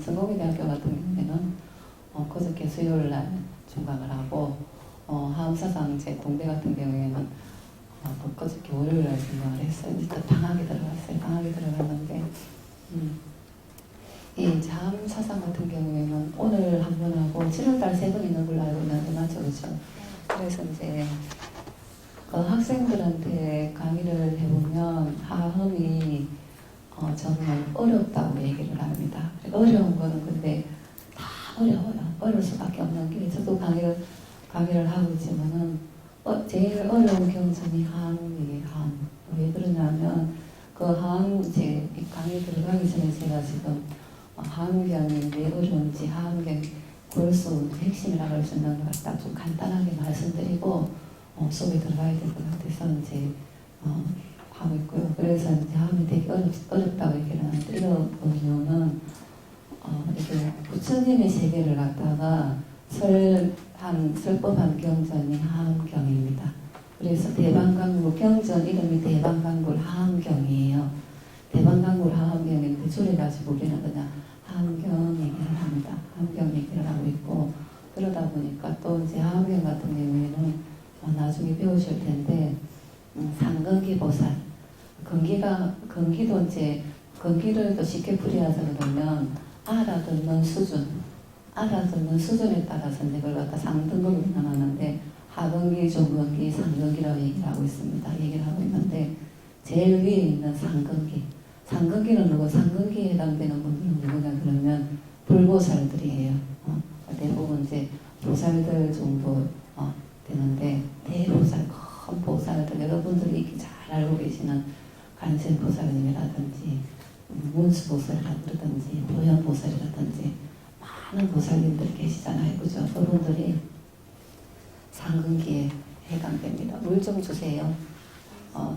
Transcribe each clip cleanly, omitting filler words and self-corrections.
성공회대학교 같은 경우에는 그저께 수요일 날 중강을 하고 하암사상 제 공대 같은 경우에는 그저께 월요일 날 중강을 했어요. 이제 또 방학에 들어갔어요. 방학에 들어갔는데 이 하암사상 같은 경우에는 오늘 한 번 하고 7월달 3번 있는 걸로 알고 있는데 맞죠? 그렇죠? 그래서 이제 학생들한테 강의를 해보면 하음이 정말 어렵다고 얘기를 합니다. 어려운 거는 근데 다 어려워요. 어려울 수밖에 없는 게 저도 강의를 하고 있지만은 제일 어려운 경전이 하음이에요. 하음. 왜 그러냐면 그 하음 이제 강의 들어가기 전에 제가 지금 하음경이 왜 어려운지 하음경 골수 핵심이라고 할 수 있는 것 같다 좀 간단하게 말씀드리고 수업에 들어가야 될 것 같아서 이제 하고 있고요. 그래서 이제 하음이 되게 어렵다고 얘기를 하는데 이런 경우는 이게 부처님의 세계를 갖다가 설법한 경전이 하음경입니다. 그래서 대방강굴 경전 이름이 대방강굴 하음경이에요. 대방강굴 하음경인데 줄여가지고 우리는 그냥 하음경 얘기를 합니다. 하음경 얘기를 하고 있고 그러다 보니까 또 이제 하음경 같은 경우에는 나중에 배우실 텐데 상근기 보살 건기를 또 쉽게 풀이하자 그러면 알아듣는 수준에 따라서 이걸 갖다 상등급으로 나눴는데 하근기, 중근기, 상근기라고 얘기를 하고 있습니다. 얘기를 하고 있는데 제일 위에 있는 상근기는 누구? 상근기에 해당되는 분들은 누구냐 그러면 불보살들이에요. 대부분 이제 보살들 정도 되는데 대보살, 큰 보살들 여러분들이 익히 잘 알고 계시는 간센보살님이라든지 문수보살이라든지 보현보살이라든지 많은 보살님들이 계시잖아요. 그죠? 그분들이 상근기에 해당됩니다. 물 좀 주세요.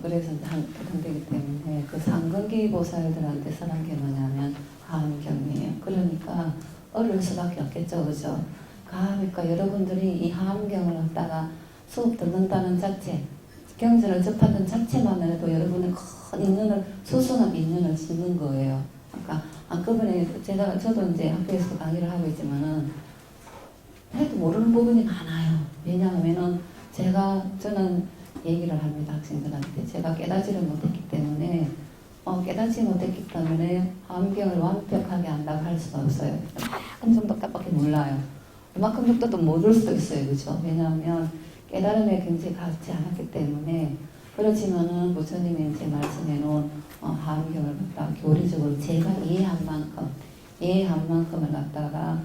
그래서 해당되기 때문에 그 상근기 보살들한테 선한 게 뭐냐면 하암경이에요. 그러니까 어려울 수밖에 없겠죠. 그죠? 그러니까 여러분들이 이 하암경을 갖다가 수업 듣는다는 자체 경전을 접하는 자체만 해도 여러분의 큰 인연을 소소한 인연을 짓는 거예요. 그러니까 한꺼번에 저도 이제 학교에서 강의를 하고 있지만은 해도 모르는 부분이 많아요. 왜냐하면은 저는 얘기를 합니다. 학생들한테 제가 깨닫지를 못했기 때문에 깨닫지 못했기 때문에 하암경을 완벽하게 안다고 할 수가 없어요. 이만큼 정도밖에 몰라요. 이만큼 정도도 모를 수도 있어요. 그렇죠? 왜냐하면 깨달음의 경지에 가지 않았기 때문에 그렇지만은 부처님이 제 말씀해 놓은 하암경을 갖다가 교리적으로 제가 이해한 만큼을 갖다가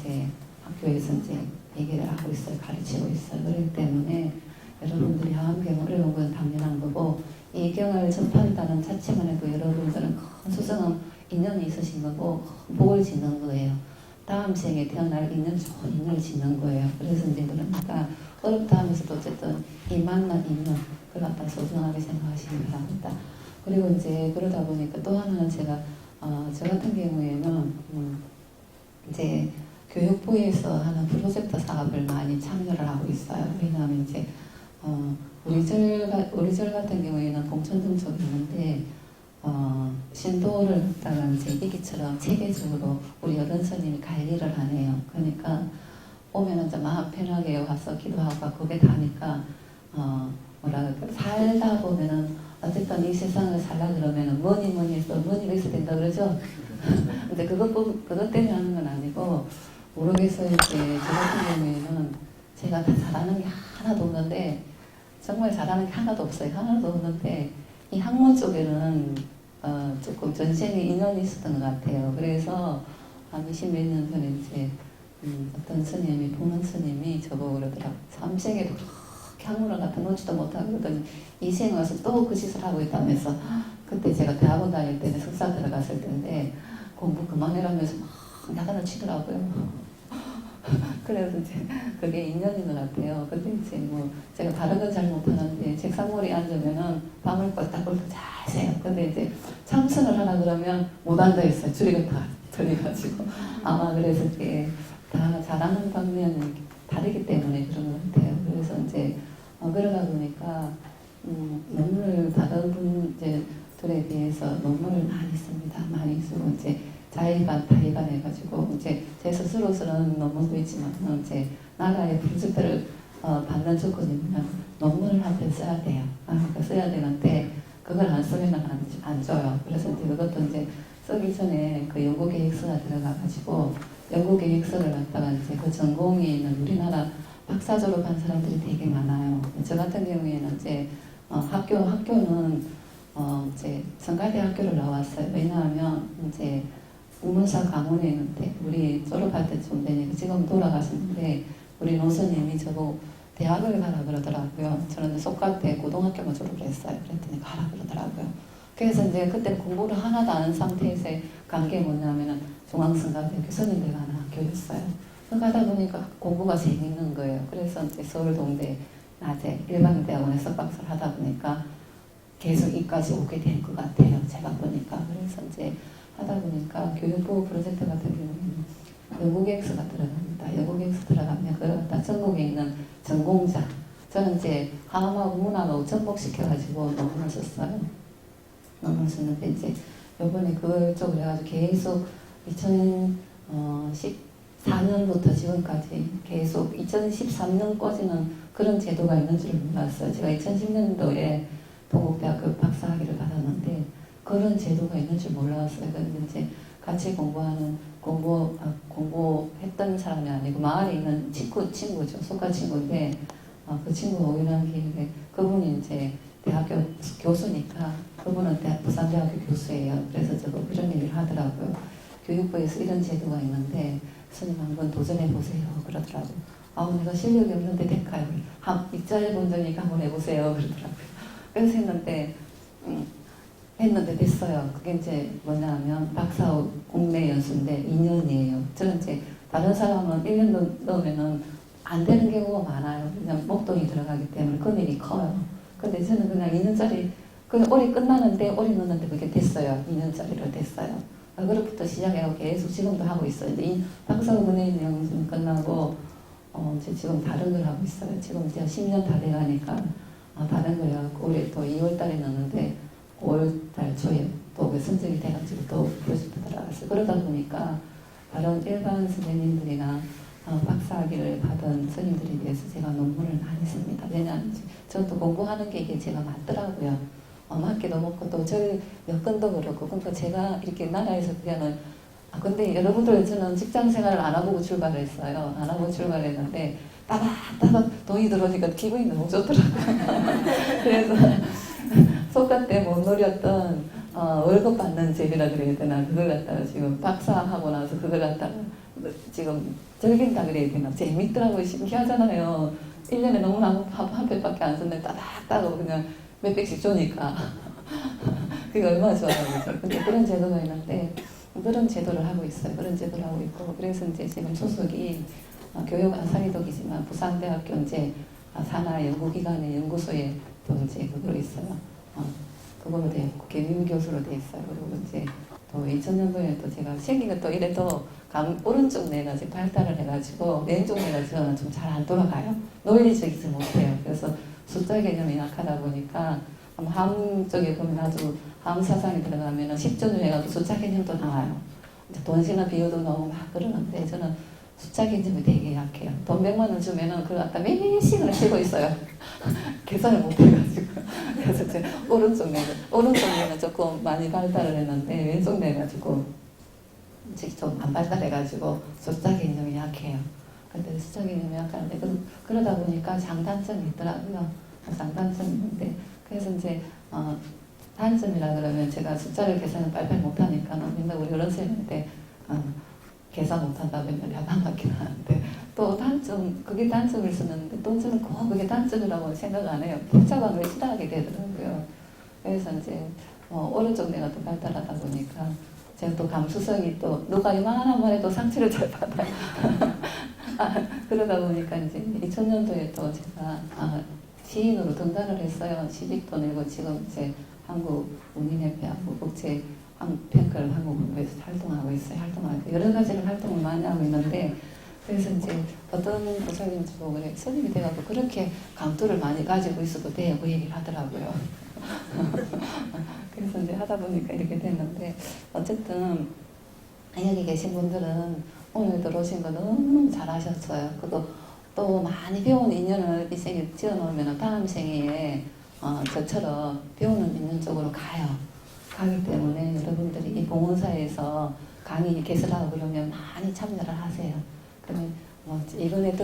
제 학교에서 이제 얘기를 하고 있어요. 가르치고 있어요. 그렇기 때문에 여러분들이 하암경 어려운 건 당연한 거고 이 경을 접한다는 자체만 해도 여러분들은 큰 수성은 인연이 있으신 거고 복을 짓는 거예요. 다음 생에 태어날 인연 좋은 인연을 짓는 거예요. 그래서 이제 그러니까 어렵다 하면서도 어쨌든 이 만난 인연 그걸 갖다 소중하게 생각하시기 바랍니다. 그리고 이제 그러다 보니까 또 하나는 제가 저 같은 경우에는 이제 교육부에서 하는 프로젝트 사업을 많이 참여를 하고 있어요. 왜냐하면 이제 우리 절 같은 경우에는 봉천동 쪽이 있는데 신도를 갖다가 이제 이기처럼 체계적으로 우리 여든 스님이 관리를 하네요. 그러니까 오면은 좀 마음 편하게 와서 기도하고 그게 다니까 뭐라 그럴까 살다 보면은 어쨌든 이 세상을 살라 그러면은 뭐니 해서 뭐니가 있어야 된다 그러죠. 근데 그것 때문에 하는 건 아니고 모르겠어요. 이제 저 같은 경우에는 제가 다 잘하는 게 하나도 없는데 정말 잘하는 게 하나도 없어요. 하나도 없는데 이 학문 쪽에는 조금 전생에 인연이 있었던 것 같아요. 그래서 한 20몇 년 전에 이제 어떤 스님이, 보는 스님이 저보고 그러더라고요. 삼생에도 그렇게 학문을 갖다 놓지도 못하고 그러더니 이생 와서 또 그 짓을 하고 있다면서 그때 제가 대학원 다닐 때는 석사 들어갔을 텐데 공부 그만해라면서 막 야단을 치더라고요. 그래서 이제 그게 인연인 것 같아요. 근데 이제 뭐 제가 다른 건 잘 못하는데 책상머리에 앉으면은 밤을 껐다 잘 새요. 근데 이제 참선을 하라 그러면 못 앉아있어요. 줄이가 다 들려가지고 아마 그래서 이게 다 잘하는 방면이 다르기 때문에 그런 것 같아요. 그래서 이제 그러다 보니까 논문을 다른 분들에 비해서 논문을 많이 씁니다. 많이 쓰고 이제 자의반, 타의반 해가지고 이제 제 스스로서는 논문도 있지만 이제 나라의 프로젝트를 받는 조건이 뭐냐면 논문을 한 편 써야 돼요. 그러니까 써야 되는데 그걸 안 쓰면 안 줘요. 그래서 이제 그것도 이제 쓰기 전에 그 연구 계획서가 들어가가지고 연구 계획서를 갖다가 이제 그 전공이 있는 우리나라 박사 졸업한 사람들이 되게 많아요. 저 같은 경우에는 이제 학교는 이제 성가대학교를 나왔어요. 왜냐하면 이제 국문사 강원에 있는데 우리 졸업할 때쯤 되니까 지금 돌아가셨는데 우리 노선님이 저보고 대학을 가라 그러더라고요. 저는 속가대 고등학교만 졸업을 했어요. 그랬더니 가라 그러더라고요. 그래서 이제 그때 공부를 하나도 안 한 상태에서 간 게 뭐냐면은 중앙성가대 교수님들 가는 학교였어요. 가다 보니까 공부가 재밌는 거예요. 그래서 이제 서울동대 낮에 일반대학원에 석박사를 하다 보니까 계속 이까지 오게 된 것 같아요. 제가 보니까. 그래서 이제 하다 보니까 교육부 프로젝트 같은 경우에는 연구계획서가 들어갑니다. 연구계획서 들어가면 그걸 갖다 전국에 있는 전공자, 저는 이제 화음하고 문화하고 접목시켜가지고 논문을 썼어요. 논문을 썼는데 이제 요번에 그쪽을 해가지고 계속 2014년부터 지금까지 계속 2013년까지는 그런 제도가 있는 줄 몰랐어요. 제가 2010년도에 동국대학교 박사학위를 받았는데 그런 제도가 있는 줄 몰랐어요. 근데 이제 같이 공부했던 사람이 아니고 마을에 있는 친구죠. 속가 친구인데 그 친구가 우연한 기회에 그분이 이제 대학교 교수니까 그분은 부산대학교 교수예요. 그래서 저거 그런 얘기를 하더라고요. 교육부에서 이런 제도가 있는데 스님 한번 도전해보세요. 그러더라고요. 내가 실력이 없는데 될까요? 입자해 본 적이니까 한번 해보세요. 그러더라고요. 그래서 했는데 됐어요. 그게 이제 뭐냐 하면 박사 국내 연수인데 2년이에요. 저는 이제 다른 사람은 1년 넣으면은 안 되는 경우가 많아요. 그냥 목돈이 들어가기 때문에 금액이 커요. 근데 저는 그냥 2년짜리, 그냥 올해 끝나는데 올해 넣었는데 그게 됐어요. 2년짜리로 됐어요. 그로부터 시작해서 계속 지금도 하고 있어요. 이제 이 박사 문해인 연수 끝나고 이제 지금 다른 걸 하고 있어요. 지금 제가 10년 다 돼가니까 다른 걸 해갖고 올해 또 2월 달에 넣었는데 5월달 초에 또 그 선정이 돼가지고 또 프로젝트 들어갔어요. 그러다 보니까 다른 일반 선생님들이나 박사학위를 받은 스님들에 비해서 제가 논문을 많이 씁니다. 왜냐하면 저도 공부하는 게 이게 제가 맞더라고요. 맞기도 먹고 또 저희 여건도 그렇고 그러니까 제가 이렇게 나라에서 그냥은 근데 여러분들 저는 직장 생활을 안 하고 출발했어요. 안 하고 출발했는데 따닥따닥 돈이 들어오니까 기분이 너무 좋더라고요. 그래서 속가 때 못 노렸던 월급 받는 재미라 그래야 되나 그걸 갖다가 지금 박사하고 나서 그걸 갖다가 지금 즐긴다 그래야 되나 재밌더라고요. 신기하잖아요. 1년에 너무나 한 편밖에 안 썼는데 따닥따닥 그냥 몇백씩 주니까 그게 얼마나 좋아요. 그죠? 근데 그런 제도가 있는데 그런 제도를 하고 있어요. 그런 제도를 하고 있고 그래서 이제 지금 소속이 교육 사립독이지만 부산대학교 이제 산하연구기관의 연구소에 또 이제 그걸로 있어요. 그걸로 돼 있고 개미교수로 돼 있어요. 그리고 이제 또 2000년도에 또 제가 생긴 것도 이래도 오른쪽 뇌가 지금 발달을 해가지고 왼쪽 뇌가 저는 좀 잘 안 돌아가요. 논리적이지 못해요. 그래서 숫자 개념이 약하다 보니까 함 쪽에 보면 아주 함 사상이 들어가면은 10전을 해가지고 숫자 개념도 나와요. 돈시나 비유도 나오고 막 그러는데 저는 숫자 개념이 되게 약해요. 돈 100만 원 주면은 그걸 갖다 몇 시간을 쉬고 있어요. 계산을 못 해가지고. 그래서 제 오른쪽 뇌는 조금 많이 발달을 했는데 왼쪽 뇌가 조금 좀 안 발달해가지고 숫자 개념이 약해요. 근데 숫자 개념이 약한데 그러다 보니까 장단점이 있더라고요. 장단점이 있는데 그래서 이제 단점이라 그러면 제가 숫자를 계산을 빨리빨리 못하니까 맨날 우리 어른쌤한테 계산 못한다 맨날 야단맞긴 하는데 또 단점 그게 단점일 수 있는데 또 저는 꼭 그게 단점이라고 생각 안 해요. 복잡한 걸 싫어하게 되더라고요. 그래서 이제 오른쪽 뇌가 또 발달하다 보니까 제가 또 감수성이 또 누가 이만한 말에 또 상처를 잘 받아요. 그러다 보니까 이제 2000년도에 또 제가 시인으로 등단을 했어요. 시집도 내고 지금 이제 한국 문인협회하고 국제 팬클 한국본부에서 활동하고 있어요. 여러 가지를 활동을 많이 하고 있는데 그래서 이제 어떤 보살인지 보고 그래 스님이 돼가지고 그렇게 강도를 많이 가지고 있어도 돼요. 그 얘기를 하더라고요. 그래서 이제 하다 보니까 이렇게 됐는데 어쨌든 여기 계신 분들은 오늘 들어오신 거 너무 잘하셨어요. 그리고 또 많이 배운 인연을 이 생에 지어놓으면 다음 생에 저처럼 배우는 인연 쪽으로 가요. 가기 때문에 여러분들이 이 봉헌사에서 강의 개설하고 그러면 많이 참여를 하세요. 그러면 이번에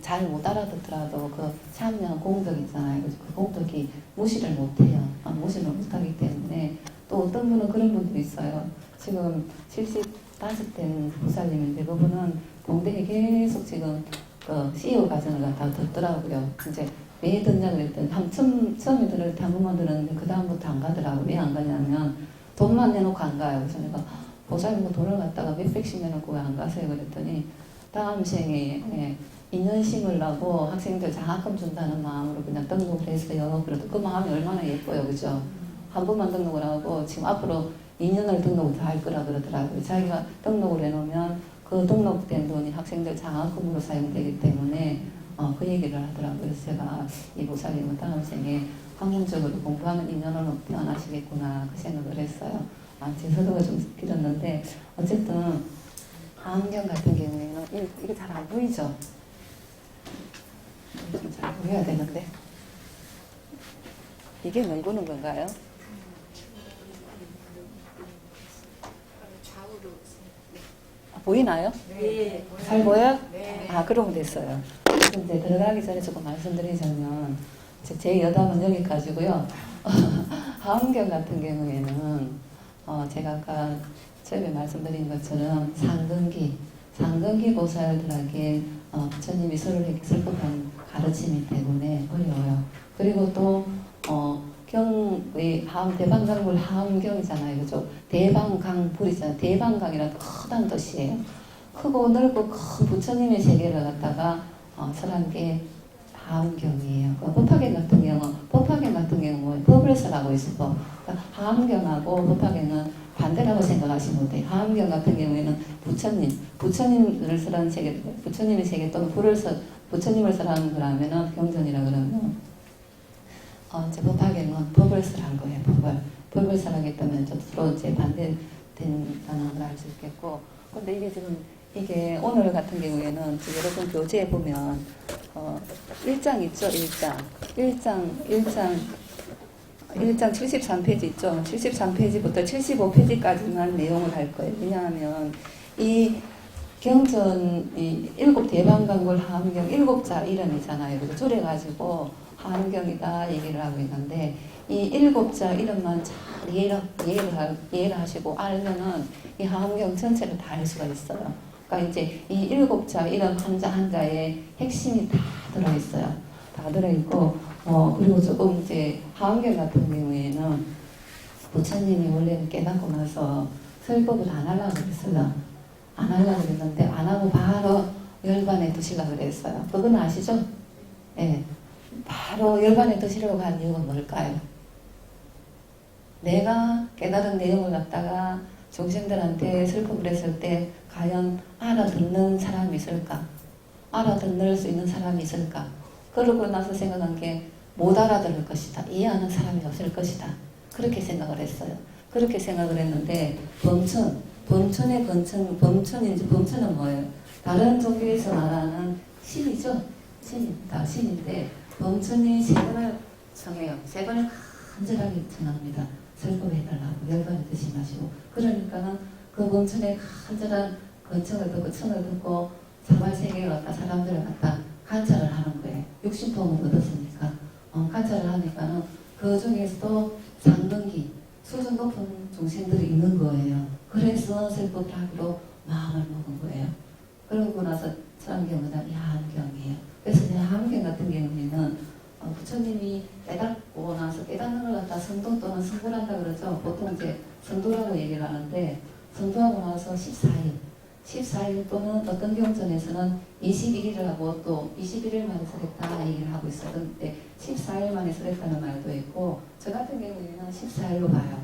잘 못 알아듣더라도 그 참여한 공덕 있잖아요. 그 공덕이 무시를 못해요. 무시를 못하기 때문에 또 어떤 분은 그런 분도 있어요. 지금 75된 보살님인데 그분은 공대에 계속 지금 그 CEO 과정을 갖다가 듣더라고요. 이제 왜 듣냐 그랬더니 처음에 들을 때 한 번만 들었는데 그 다음부터 안 가더라고요. 왜 안 가냐면 돈만 내놓고 안 가요. 그래서 내가 보살님 돈을 갖다가 몇백씩 내놓고 왜 안 가세요? 그랬더니 다음 생에 인연 심으려고 학생들 장학금 준다는 마음으로 그냥 등록을 했어요. 그래도 그 마음이 얼마나 예뻐요. 그죠? 한 번만 등록을 하고 지금 앞으로 2년을 등록을 다 할 거라 그러더라고요. 자기가 등록을 해놓으면 그 등록된 돈이 학생들 장학금으로 사용되기 때문에 그 얘기를 하더라고요. 그래서 제가 이 보살님은 다음 생에 학문적으로 공부하는 인연으로 태어나시겠구나 그 생각을 했어요. 제 서도가 좀 길었는데 어쨌든 하암경 같은 경우에는 이게 잘 안 보이죠? 좀 잘 보여야 되는데 이게 눈구는 건가요? 보이나요? 네. 잘 보여요? 네. 그러면 됐어요. 이제 들어가기 전에 조금 말씀드리자면 제 여담은 여기까지고요. 하암경 같은 경우에는 제가 아까 처음에 말씀드린 것처럼 상근기 보살들에게 부처님이 서로에게 슬프한 가르침이 때문에 어려워요. 그리고 또 하암 대방강불 하암경이잖아요. 그죠? 대방강불이잖아요. 대방강이라는 크다는 뜻이에요. 크고 넓고 큰 부처님의 세계를 갖다가 설한 게 하암경이에요. 법화경 같은 경우 법을 설하고 있어. 그러니까 하암경하고 법화경은 반대라고 생각하시면 돼요. 하암경 같은 경우에는 부처님을 설한 세계, 부처님의 세계 또는 부처님을 설하는 거라면은 경전이라 그러면 이제 법화경은 법을 설한 거예요. 법을 설하기 때문에 서로 이제 반대된다는 걸 알 수 있겠고, 근데 이게 오늘 같은 경우에는 여러분 교재에 보면 1장 있죠. 1장 73페이지 있죠. 73페이지부터 75페이지까지만 내용을 할 거예요. 왜냐하면 이 경전이 7대방강불 하암경 7자 이름이잖아요. 그래서 줄여가지고 하암경이다 얘기를 하고 있는데 이 7자 이름만 잘 이해를 하시고 알면은 이 하암경 전체를 다 알 수가 있어요. 그러니까 이제 이 7자 이름 한자에 핵심이 다 들어있어요. 다 들어있고 그리고 조금 이제 하암경 같은 경우에는 부처님이 원래는 깨닫고 나서 설법을 안 하려고 그랬어요. 안 하려고 그랬는데 안 하고 바로 열반에 드시려고 그랬어요. 그건 아시죠? 예. 바로 열반에 드시려고 한 이유가 뭘까요? 내가 깨달은 내용을 갖다가 중생들한테 설법을 했을 때 과연 알아듣는 사람이 있을까? 알아듣는 수 있는 사람이 있을까? 그러고 나서 생각한 게 못 알아들을 것이다. 이해하는 사람이 없을 것이다. 그렇게 생각을 했어요. 그렇게 생각을 했는데 범천의 범천은 뭐예요? 다른 종교에서 말하는 신이죠? 신입니다. 신인데 범천이 세 번을 청해요. 세 번을 간절하게 청합니다. 설법해달라고 열반에 드시 마시고 그러니까는 그 범천의 간절한 건청을 듣고 청을 듣고 사발세계를 갖다 사람들을 갖다 관찰을 하는 거예요. 육신통을 얻었으니까 관찰을 하니까는 그 중에서도 상등기 수준 높은 중생들이 있는 거예요. 그래서 설법을 하기로 마음을 먹은 거예요. 그러고 나서 설한 경우는 하암경이에요. 그래서 하암경 같은 경우에는 부처님이 깨닫고 나서 깨닫는 걸 갖다 성도 또는 성불한다 그러죠. 보통 이제 성도라고 얘기를 하는데 성도하고 나서 14일 또는 어떤 경전에서는 21일을 하고 또 21일 만에 설했다 얘기를 하고 있었는데 14일 만에 설했다는 말도 있고 저 같은 경우에는 14일로 봐요.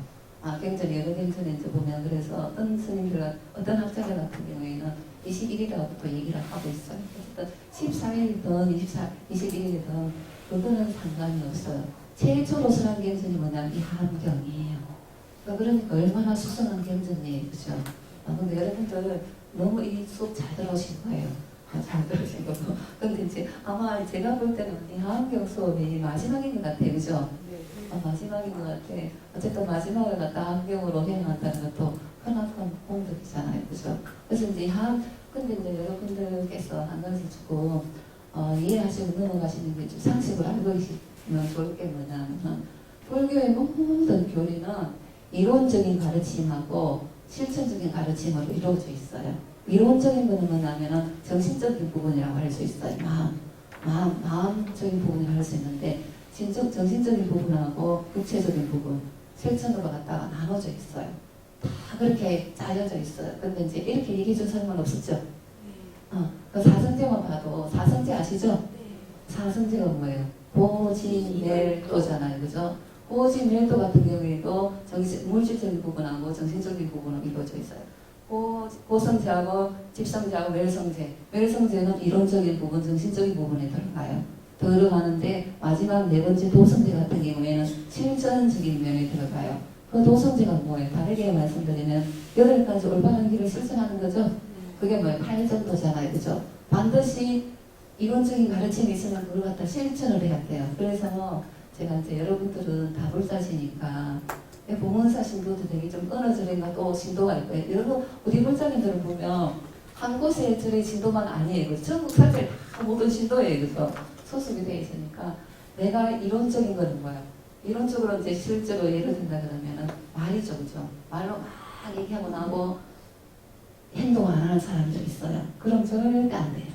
경전 여러 경전에 이제 보면 그래서 어떤 스님들 어떤 학자들 같은 경우에는 21일이라고 또 얘기를 하고 있어요. 그래서 14일이든 21일이든 그거는 상관이 없어요. 최초로 설한 경전이 뭐냐면 이 하암경이에요. 그러니까 얼마나 수성한 경전이에요. 그죠? 근데 여러분들 너무 이 수업 잘 들어오신 거예요. 잘 들으신 거고. 근데 이제 아마 제가 볼 때는 이 하원경 수업이 마지막인 것 같아요. 그죠? 마지막인 것 같아. 어쨌든 마지막을 갖다 하원경으로 해놨다는 것도 흔한 공덕이잖아요. 그죠? 그래서 이제 근데 이제 여러분들께서 한 가지 조금 이해하시고 넘어가시는 게 좀 상식으로 알고 계시면 좋을 게 뭐냐면 불교의 모든 교리는 이론적인 가르침하고 실천적인 가르침으로 이루어져 있어요. 이론적인 거는 뭐냐면 정신적인 부분이라고 할 수 있어요. 마음적인 부분이라고 할 수 있는데 정신적인 부분하고 육체적인 부분, 실천으로 갖다가 나눠져 있어요. 다 그렇게 짜여져 있어요. 근데 이제 이렇게 얘기해 준 사람은 없었죠? 그 사성제만 봐도, 사성제 아시죠? 사성제가 뭐예요? 보지멸도잖아요. 그죠? 보지멸도 같은 경우에도 물질적인 부분하고 정신적인 부분으로 이루어져 있어요. 보성제하고 집성제하고 멸성제는 이론적인 부분, 정신적인 부분에 들어가는데 마지막 네 번째 도성제 같은 경우에는 실전적인 면에 들어가요. 그 도성제가 뭐예요? 다르게 말씀드리면 8가지 올바른 길을 실천하는 거죠. 그게 뭐예요? 8정도잖아요. 그죠? 반드시 이론적인 가르침이 있으면 그걸 갖다 실천을 해야 돼요. 그래서 제가 이제 여러분들은 다불자시니까 보문사 신도도 되게 좀 어느 절인가 또 신도가 있고요. 여러분 우리 불자님들을 보면 한 곳의 절의 신도만 아니에요. 전국 사실 모든 신도예요. 그래서 소속이 되어 있으니까 내가 이론적인 거는 뭐야? 이론적으로 이제 실제로 예를 든다 그러면은 말이죠. 그죠? 말로 막 얘기하고 나고 행동 안 하는 사람들 있어요. 그럼 절대 안 돼요.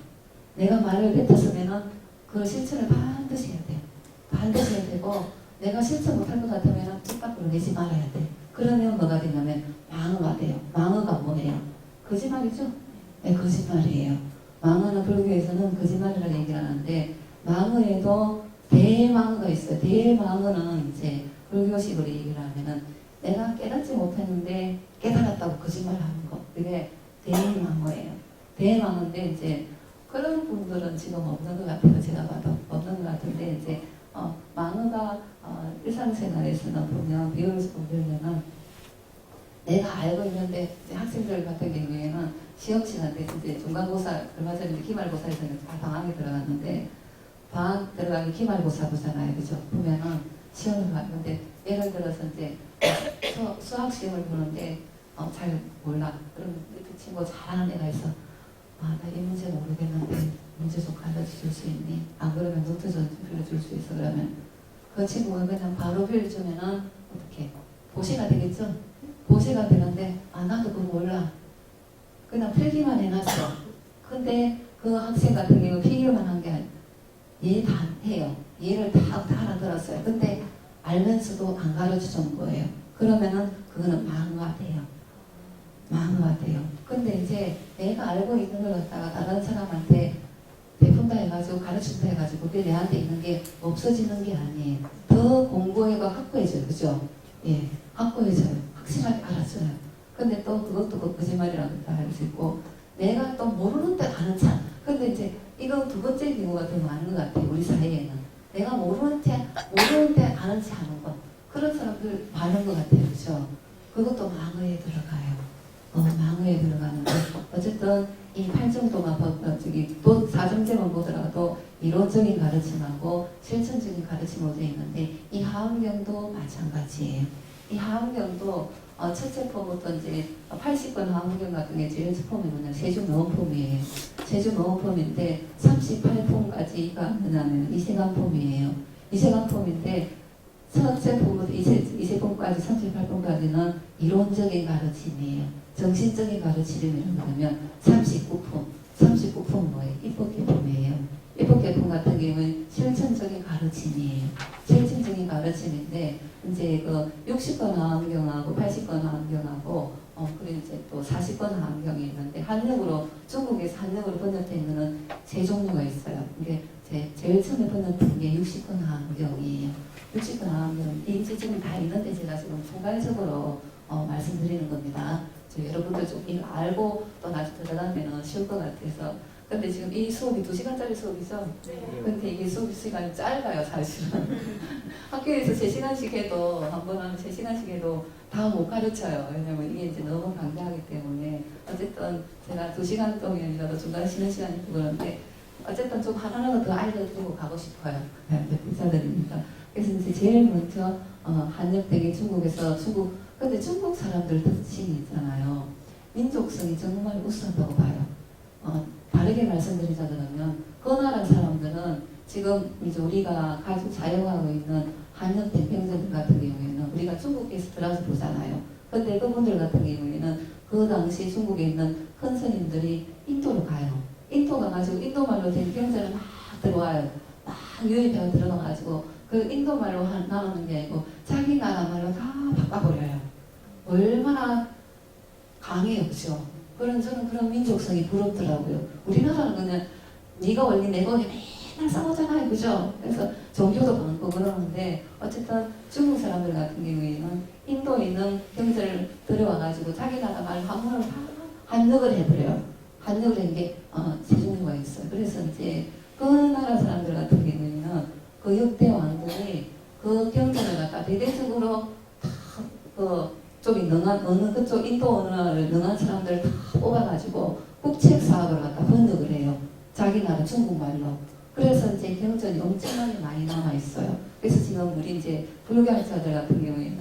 내가 말을 뱉었으면은 그 실천을 반드시 해야 돼요. 반드시 해야 되고 내가 실천 못할 것 같으면 집 밖으로 내지 말아야 돼. 그러면 뭐가 되냐면 망어가 돼요. 망어가 뭐예요? 거짓말이죠? 네, 거짓말이에요. 망어는 불교에서는 거짓말이라고 얘기를 하는데 망어에도 대망어가 있어요. 대망어는 이제 불교식으로 얘기를 하면은 내가 깨닫지 못했는데 깨달았다고 거짓말하는 거. 그게 대망어예요. 대망어인데 이제 그런 분들은 지금 없는 것 같아요. 제가 봐도 없는 것 같은데 이제 망어가 일상생활에서는 보면 비율을 보면은 내가 알고 있는데 이제 학생들 같은 경우에는 시험 시간 때 이제 중간고사 얼마 전에 기말고사에서는 방학에 들어갔는데 방학 들어가기 기말고사 보잖아요. 그죠? 보면은 시험을 봤는데 예를 들어서 이제 수학 시험을 보는데 잘 몰라. 그럼 그 친구 잘하는 애가 있어. 나 이 문제 모르겠는데 문제 좀 가르쳐 줄 수 있니? 안 그러면 노트 좀 빌려줄 수 있어. 그러면 그 친구가 그냥 바로 빌려주면은 어떻게 보시가 되겠죠? 보시가 되는데 나도 그거 몰라. 그냥 필기만 해놨어. 근데 그 학생 같은 경우 필기만 한 게 아니라 이해 다 해요. 이해를 다 알아들었어요. 근데 알면서도 안 가르쳐 준 거예요. 그러면은 그거는 망어가 돼요. 망어가 돼요. 근데 이제 내가 알고 있는 걸 갖다가 다른 사람한테 베푼다 해가지고 가르친다 해가지고 그게 내한테 있는 게 없어지는 게 아니에요. 더 공부해가 확보해줘요. 그죠? 예, 확보해줘요. 확실하게 알아줘요. 근데 또 그것도 거짓말이라고 할 수 있고 내가 또 모르는데 아는 참. 근데 이제 이거 두 번째 경우가 더 많은 것 같아요. 우리 사회에는. 내가 모르는데 아는 체 하는 거. 그런 사람들 많은 것 같아요. 그죠? 그것도 망어에 들어가요. 망어에 들어가는데 어쨌든 이 8정도만 또 4정제만 보더라도 이론적인 가르침하고 실천적인 가르침으로 되어 있는데 이 하원경도 마찬가지예요. 이 하원경도 첫째 폼부터 이제 80권 하원경 같은 게 제일 첫 폼이 뭐냐 세주명언폼이에요. 세주명언폼인데 38폼까지가 뭐냐면 이세간폼이에요. 이세간폼인데 첫째 폼부터 이세폼까지 38폼까지는 이론적인 가르침이에요. 정신적인 가르침이라고 하면 39폼 뭐예요? 입법계폼이에요. 입법계폼 같은 경우는 실천적인 가르침이에요. 실천적인 가르침인데 이제 그 60권 하원경하고 80권 하원경하고 그리고 이제 또 40권 하원경이 있는데 한력으로 중국에서 한력으로 번역된 거는 세 종류가 있어요. 이게 제일 처음에 번역된 게 60권 하원경이에요. 60권 하원경은 이제 지금 다 있는데 제가 지금 총괄적으로 말씀드리는 겁니다. 여러분들 좀 이거 알고 또 나중에 들어가면 쉬울 것 같아서. 근데 지금 이 수업이 2시간짜리 수업이죠? 네. 근데 이게 수업 시간이 짧아요, 사실은. 학교에서 3시간씩 해도, 한 번 하면 3시간씩 해도 다 못 가르쳐요. 왜냐면 이게 이제 너무 방대하기 때문에. 어쨌든 제가 2시간 동안이라도 중간 쉬는 시간이 있고 그런데, 어쨌든 좀 하나라도 더 알려드리고 가고 싶어요. 네, 부자들입니다. 그래서 이제 제일 먼저, 한역대기 중국에서 근데 중국 사람들 특징이 있잖아요. 민족성이 정말 우수하다고 봐요. 다르게 말씀드리자면 그 나라 사람들은 지금 이제 우리가 가지고 사용하고 있는 한역 대평전들 같은 경우에는 우리가 중국에서 들어가서 보잖아요. 근데 그분들 같은 경우에는 그 당시 중국에 있는 큰 스님들이 인도로 가요. 인도 가가지고 인도말로 된 경전을 막 들어와요. 막 유입해서 들어가가지고 그 인도말로 나오는 게 아니고 자기 나라 말로 다 바꿔버려요. 얼마나 강해요, 그죠? 저는 그런 민족성이 부럽더라고요. 우리나라는 그냥 네가 원리 내가 원리 맨날 싸우잖아요, 그죠? 그래서 종교도 많고 그러는데 어쨌든 중국 사람들 같은 경우에는 인도에 있는 경제를 들어와가지고 자기 나라 말 한문으로 다 한역을 해버려요. 한역을 한 게 세 종류가 있어요. 그래서 이제 그 나라 사람들 같은 경우에는 그 역대 왕들이 그 경전을 갖다 대대적으로 쪽이 어느 그쪽 인도 언어를 능한 사람들 다 뽑아가지고 국책 사업을 갖다 번역을 해요. 자기 나라 중국말로. 그래서 이제 경전이 엄청나게 많이 남아 있어요. 그래서 지금 우리 이제 불교학자들 같은 경우에는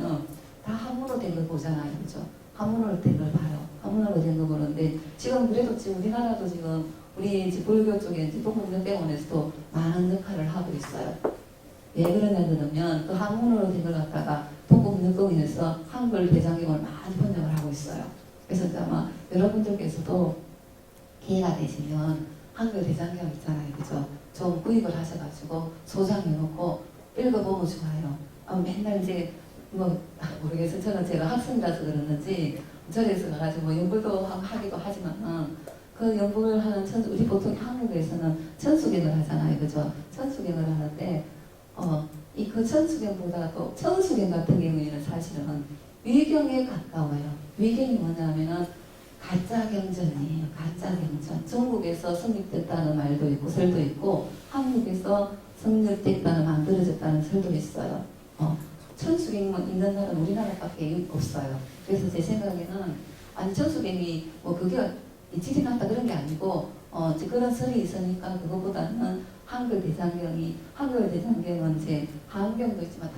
다 한문으로 된 걸 보잖아요, 그죠? 한문으로 된 걸 봐요. 한문으로 된 거 보는데 지금 그래도 지금 우리나라도 지금 우리 이제 불교 쪽에 이제 동국명대원에서도 많은 역할을 하고 있어요. 왜 그러냐 그러면 그 한문으로 된 걸 갖다가 동국문헌공인에서 한글 대장경을 많이 번역을 하고 있어요. 그래서 아마 여러분들께서도 기회가 되시면 한글 대장경 있잖아요, 그죠? 좀 구입을 하셔가지고 소장해놓고 읽어보면 좋아요. 맨날 이제 모르겠어요. 저는 제가 학생이라서 그러는지 절에서 가가지고 연불도 하기도 하지만 그 연불을 하는 우리 보통 한국에서는 천수경을 하잖아요, 그죠? 천수경을 하는데 그 천수경보다 또 천수경 같은 경우에는 사실은 위경에 가까워요. 위경이 뭐냐면은 가짜 경전이에요. 가짜 경전. 중국에서 성립됐다는 말도 있고 설도 있고 한국에서 성립됐다는 만들어졌다는 설도 있어요. 천수경만 있는 나라는 우리나라밖에 없어요. 그래서 제 생각에는 천수경이 그게 이치리 났다 그런 게 아니고 그런 설이 있으니까 그거보다는 한글 대장경은 이제 한경도 있지만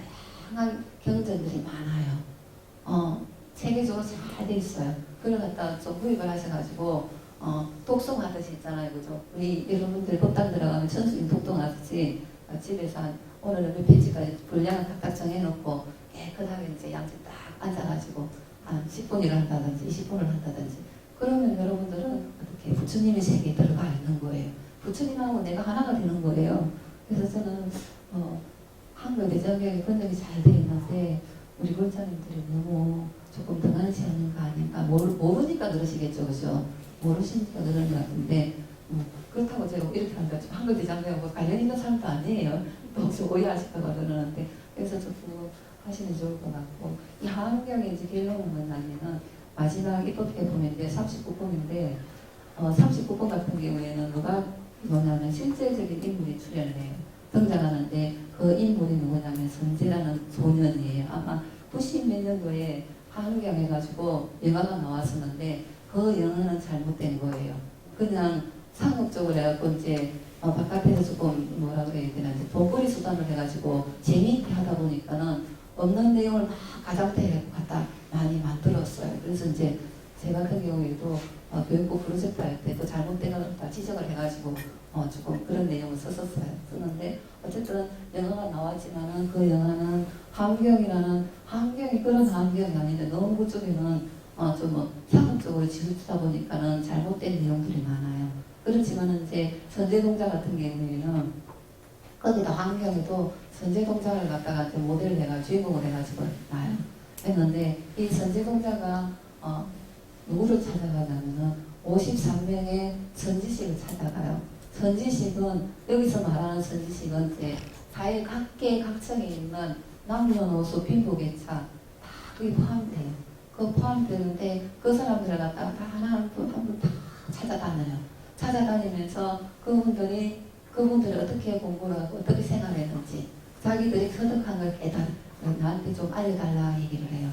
다양한 경전들이 많아요. 세계적으로 잘 돼 있어요. 그걸 갖다 좀 구입을 하셔가지고 독송하듯이 있잖아요, 그죠? 우리 여러분들 법당 들어가면 천수경 독송하듯이 집에서 오늘은 몇 페이지까지 분량을 딱딱 정해놓고 깨끗하게 이제 양쪽 딱 앉아가지고 한 10분을 한다든지 20분을 한다든지 그러면 여러분들은 어떻게 부처님의 세계에 들어가 있는 거예요. 부처님하고 내가 하나가 되는 거예요. 그래서 저는 한글 대장경이 번역이 잘 돼 있는데 우리 불자님들이 너무 조금 등한시 하는 거 아닌가 모르니까 그러시겠죠, 그죠? 모르시니까 그러는 것 같은데 그렇다고 제가 이렇게 한다 한글 대장경하고 관련 있는 사람도 아니에요. 또 혹시 오해하실까 봐 그러는데 그래서 좀 하시면 좋을 것 같고 이 한경의 이제 결론은 뭐냐면은 마지막 입법에 보면 이제 39번인데 39번 같은 경우에는 누가 뭐냐면 실제적인 인물이 출연해요. 등장하는데 그 인물이 누구냐면 선재라는 소년이에요. 아마 90몇 년도에 한경 해가지고 영화가 나왔었는데 그 영화는 잘못된 거예요. 그냥 상업적으로 해갖고 이제 바깥에서 조금 뭐라 그래야 되나 이제 돈벌이 수단을 해가지고 재미있게 하다 보니까는 없는 내용을 막 가장대에 갖다 많이 만들었어요. 그래서 이제 제 같은 경우에도 교육부 프로젝트 할 때 또 잘못된 걸 다 지적을 해가지고 조금 그런 내용을 썼었어요. 쓰는데 어쨌든 영화가 나왔지만은 그 영화는 한경이 그런 한경이 아닌데 너무 그쪽에는 좀 상업적으로 지루다 보니까는 잘못된 내용들이 많아요. 그렇지만은 이제 선제동자 같은 경우에는 거기다 환경에도 선제동자를 갖다가 모델을 해가 주인공을 해가지고 나요. 했는데 이 선제동자가 누구를 찾아가냐면은 53명의 선지식을 찾아가요. 선지식은 여기서 말하는 선지식은 이제 사회 각계 각층에 있는 남녀노소 빈부계차 다 거기 포함돼요. 그 포함되는데 그 사람들을 갖다가 다 하나하나 다 찾아다녀요. 찾아다니면서 그분들이 어떻게 공부를 하고 어떻게 생활했는지 자기들이 터득한 걸 나한테 좀 알려달라 얘기를 해요.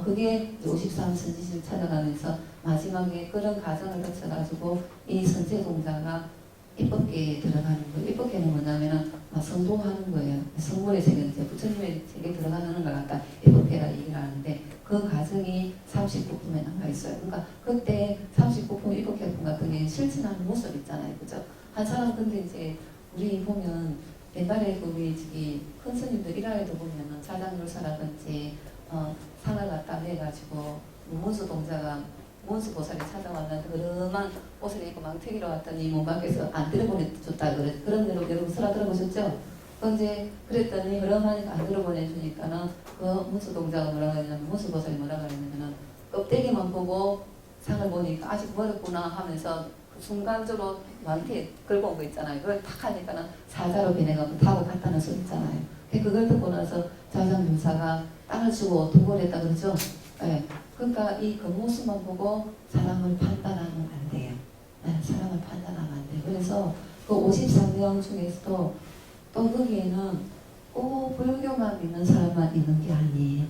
그게 53 선지식을 찾아가면서 마지막에 그런 과정을 거쳐가지고 이 선제공자가 입법계에 들어가는 거예요. 입법계는 뭐냐면은 성공하는 거예요. 성물의 세계, 부처님의 세계에 들어가는 걸 갖다 입법계라 얘기를 하는데 그 과정이 39품에 남아 있어요. 그러니까 그때 39품 입법계품 같은 게 실천하는 모습 있잖아요. 그죠? 한 사람 근데 이제 우리 보면 옛날에 우리 큰 스님들 일화에도 보면은 자장불사라든지 상을 갖다 내가지고 문수 동자가 문수 보살이 찾아왔는데 그름한 옷을 입고 망태기로 왔더니 문 밖에서 안 들어보내줬다 그런 대로 여러분 설화 들어보셨죠? 이제 그랬더니 그러하니까 안 들어보내주니까는 그 문수 동자가 뭐라 그랬냐면 문수 보살이 뭐라 그랬냐면은 껍데기만 보고 상을 보니까 아직 멀었구나 하면서 그 순간적으로 망태 걸고 온 거 있잖아요. 그걸 탁 하니까는 사자로 변해가지고 타고 갔다는 소리 있잖아요. 그걸 듣고 나서 자장문사가 땅을 주고 도굴했다 그러죠. 네. 그러니까 이 겉모습만 보고 사람을 판단하면 안 돼요. 네, 사람을 판단하면 안 돼요. 그래서 그 53명 중에서도 또 거기에는 꼭 불교만 믿는 사람만 있는 게 아니에요.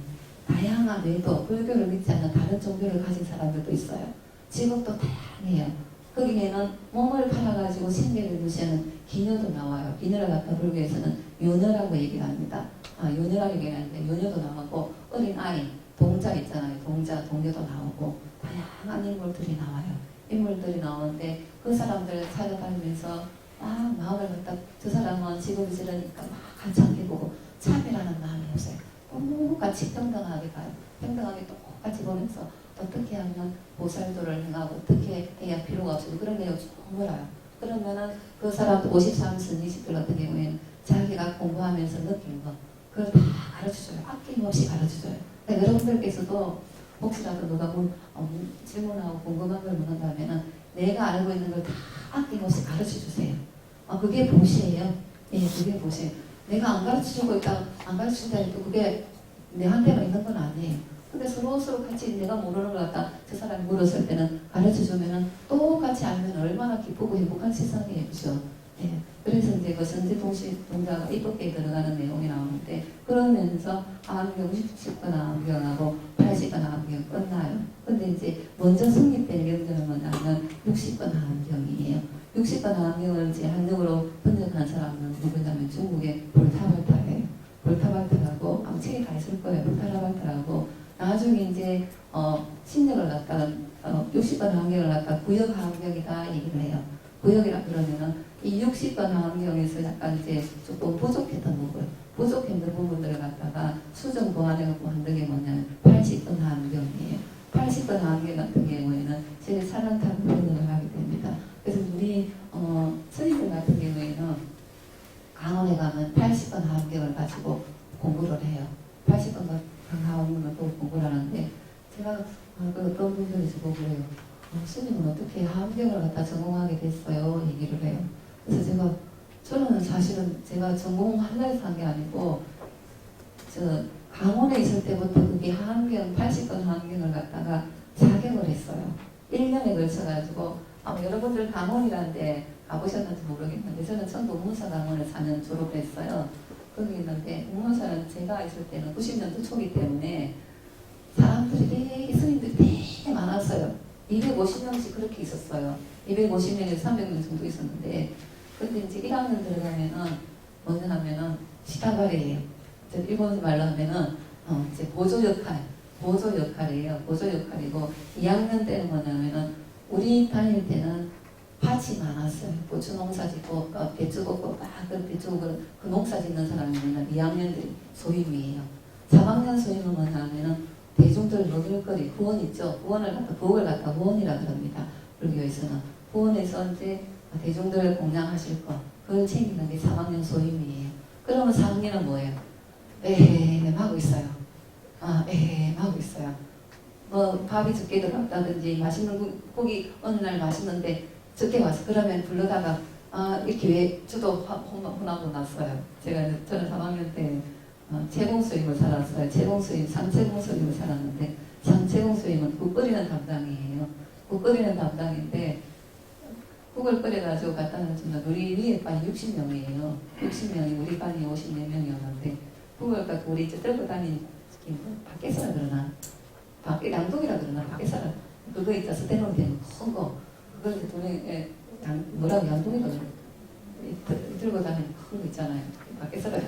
다양한 외도 불교를 믿지 않는 다른 종교를 가진 사람들도 있어요. 직업도 다양해요. 거기에는 몸을 팔아가지고 생계를 유지하는 기녀도 나와요. 기녀를 갖다 불교에서는 요녀라고 얘기를 합니다. 요녀라고 얘기하는데 요녀도 나오고 어린 아이 동자 있잖아요. 동료도 나오고 다양한 인물들이 나와요. 인물들이 나오는데 그 사람들을 찾아다니면서 마음을 갖다 저 사람은 직업이 저러니까 막 한참 해보고 차별하는 마음이 없어요. 똑같이 평등하게 가요. 평등하게 똑같이 보면서 어떻게 하면 보살도를 행하고 어떻게 해야 필요가 없어도 그런 내용 쭉 몰아요. 그러면은 그 사람도 53선 20들 같은 경우에는 자기가 공부하면서 느낀 거 그걸 다 가르쳐줘요. 아낌없이 가르쳐줘요. 그러니까 여러분들께서도 혹시라도 누가 질문하고 궁금한 걸 묻는다면은 내가 알고 있는 걸 다 아낌없이 가르쳐주세요. 그게 보시예요. 예, 그게 보시예요. 내가 안 가르쳐주고 있다, 안 가르쳐준다 해도 그게 내한테만 있는 건 아니에요. 근데 서로 같이 내가 모르는 걸 갖다 저 사람이 물었을 때는 가르쳐주면은 똑같이 알면 얼마나 기쁘고 행복한 세상이에요. 그죠? 예. 그래서 이제 그 선제동자가 입법계에 들어가는 내용이 나오는데 그러면서 암경 60번 암경하고 80번 암경 끝나요. 근데 이제 먼저 성립된 경전은 뭐냐면 60번 암경이에요. 60번 암경을 이제 한국으로 번역한 사람은 누구냐면 중국의 볼타발타예요. 볼타발타라고 아마 책에 다 있을 거예요. 볼타발타라고 나중에 이제 신력을 갖다가 60번 암경을 갖다가 구역 암경이다 얘기를 해요. 구역이라 그러면은 이 60번 환경에서 약간 이제 조금 부족했던 부분들을 갖다가 수정 보완해갖고 만든 게 뭐냐면 80번 환경이에요. 80번 환경 같은 경우에는 제일 산란타고 번역을 하게 됩니다. 그래서 우리 스님들 같은 경우에는 강원에 가면 80번 환경을 가지고 공부를 해요. 80번 강화원을 또 공부를 하는데 제가 그 어떤 분들이 저보고 그래요. 스님은 어떻게 함경을 갖다 전공하게 됐어요? 얘기를 해요. 그래서 저는 사실은 제가 전공한다 해서 한 게 아니고 강원에 있을 때부터 그게 함경 80번 함경을 갖다가 자격을 했어요. 1년에 걸쳐가지고 여러분들 강원이라는데 가보셨는지 모르겠는데 저는 전부 문사 강원을 4년 졸업했어요. 거기 있는데 문사는 제가 있을 때는 90년도 초기 때문에 사람들이 스님들이 되게 많았어요. 250명씩 그렇게 있었어요. 250명에서 300명 정도 있었는데 근데 이제 1학년 들어가면은 뭐냐 하면은 시다발이에요. 일본 말로 하면은 이제 보조 역할이에요. 보조 역할이고 2학년 때는 뭐냐면은 우리 다닐 때는 밭이 많았어요. 고추 농사 짓고 배추 걷고 그 배추 그 농사 짓는 사람이면 2학년들이 소임이에요. 3학년 소임은 뭐냐면은 대중들 먹을거리 후원 있죠. 부엌을 갖다 후원이라 그럽니다. 불교에서는 후원에서 이제 대중들 공양하실 거 그걸 챙기는 게 3학년 소임이에요. 그러면 4학년은 뭐예요? 하고 있어요. 하고 있어요. 뭐 밥이 적게 들어갔다든지 맛있는 고기 어느 날 맛있는데 적게 와서 그러면 불러다가 이렇게 왜 저도 혼나고 났어요. 저는 3학년 때 채봉수임을 살았어요. 채봉수임, 3채봉수임을 살았는데 장채공 수임은 국 끓이는 담당이에요. 국 끓이는 담당인데 국을 끓여가지고 갖다 놔주면 우리 위에 반이 60명이에요. 60명이 우리 반이 54명이었는데 국을 갖고 우리 이제 들고 다니는 밖에서라 그러나 밖에 양동이라 그러나 밖에서라 그거 있다 스테로로 되는 큰 거 그걸 이제 돈에 뭐라고 양동이라 그러나 들고 다니는 큰 거 있잖아요. 밖에서라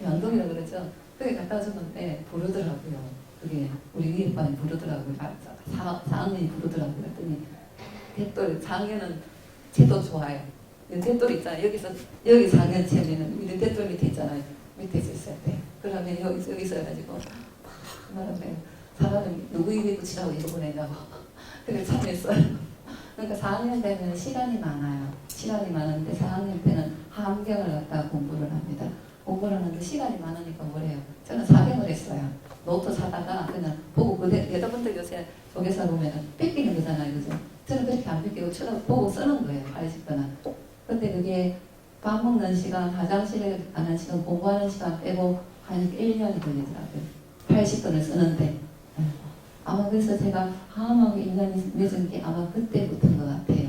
양동이라 그러죠. 그게 갖다 줬는데 부르더라고요. 그게 우리 위에 반이 부르더라고요. 4학년이 부르더라고요. 그랬더니 대돌 4학년은 제도 좋아요. 대돌 있잖아요. 여기 4학년 채면은 우리 대돌 밑에 있잖아요. 밑에 있어야 돼. 그러면 여기서 해가지고 막 말하면 사람은 누구 입에 붙이라고 이거 보내냐고 그래 참했어요. 그러니까 4학년 때는 시간이 많아요. 시간이 많은데 4학년 때는 함경을 갖다가 공부를 합니다. 공부를 하는데 시간이 많으니까 뭐래요? 저는 사경을 했어요. 노트 사다가 그냥 보고 여자분들 요새 조계사 보면은 뺏기는 거잖아요. 그죠? 저는 그렇게 안 뺏기고 보고 쓰는 거예요. 80거나. 근데 그게 밥 먹는 시간, 화장실에 가는 시간, 공부하는 시간 빼고 한 1년이 걸리더라고요. 80건을 쓰는데. 아마 그래서 제가 화음하고 인간이 맺은 게 아마 그때부터인 것 같아요.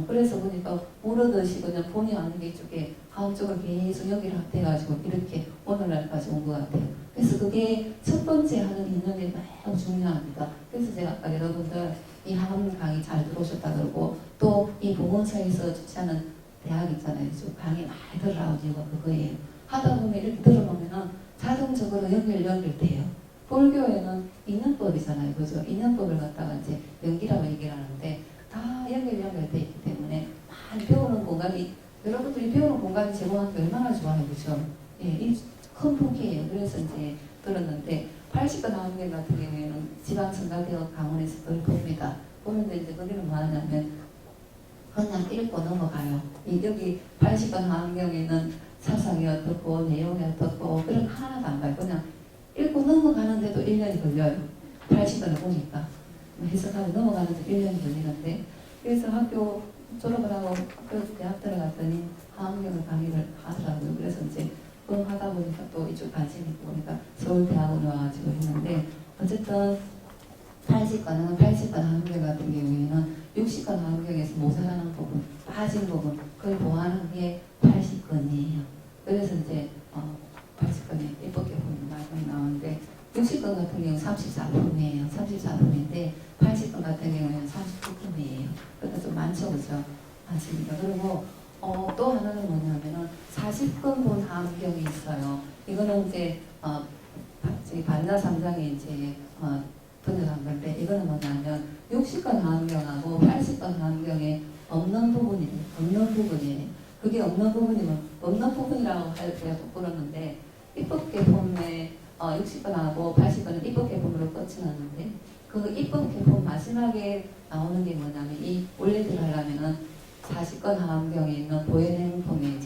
그래서 보니까 모르듯이 그냥 본의 아니게 이쪽에 화음 쪽을 계속 여기를 합해가지고 이렇게 오늘날까지 온 것 같아요. 그래서 그게 첫 번째 하는 인연이 매우 중요합니다. 그래서 제가 아까 여러분들 이 화음 강의 잘 들어오셨다 그러고 또 이 보건사에서 주최하는 대학 있잖아요. 좀 강의 많이 들으라고 이유가 그거예요. 하다 보면 이렇게 들어보면은 자동적으로 연결돼요. 불교에는 인연법이잖아요. 그죠? 인연법을 갖다가 이제 연기라고 얘기를 하는데 다 연결돼 있기 때문에 많이 배우는 공간이 여러분들이 배우는 공간이 제공하는 게 얼마나 좋아요. 그죠? 예, 큰 복이에요. 그래서 이제 들었는데 80건 하원경 같은 경우에는 지방선거대학 강원에서 늘 봅니다. 보는데 이제 거기는 뭐 하냐면 그냥 읽고 넘어가요. 여기 80건 하원경에는 사상이 어떻고 내용이 어떻고 그런 거 하나도 안 봐요. 그냥 읽고 넘어가는데도 1년이 걸려요. 80건을 보니까. 해석하고 넘어가는데 1년이 걸리는데 그래서 학교 졸업을 하고 학교 대학 들어갔더니 화학경을 강의를 하더라고요. 그래서 이제 그거 하다 보니까 또 이쪽 관심이 있고 보니까 서울대학원에 와가지고 했는데 어쨌든 80건은 80건 화학경 같은 경우에는 60건 화학경에서 모자라는 부분, 빠진 부분 그걸 보완한 게 80건이에요. 그래서 이제 80건에 예쁘게 보면 많이 나오는데 60건 같은 경우는 34품이에요. 34품인데 80건 같은 경우는 39품이에요. 그러니까 좀 많죠, 그죠? 많습니다. 그리고 또 하나는 뭐냐면은 40건분 하암경이 있어요. 이거는 이제 반나 3장에 이제 번역한 건데 이거는 뭐냐면 60건 하암경하고 80건 하암경에 없는 부분이에요. 그게 없는 부분이면 없는 부분이라고 할 때가 부끄러웠는데 입법개품에 60건하고 80건은 입법개품으로 끝이 났는데 그 입법개품 마지막에 나오는 게 뭐냐면 이 원래대로 하려면은 40건 하암경에 있는 보혜행품의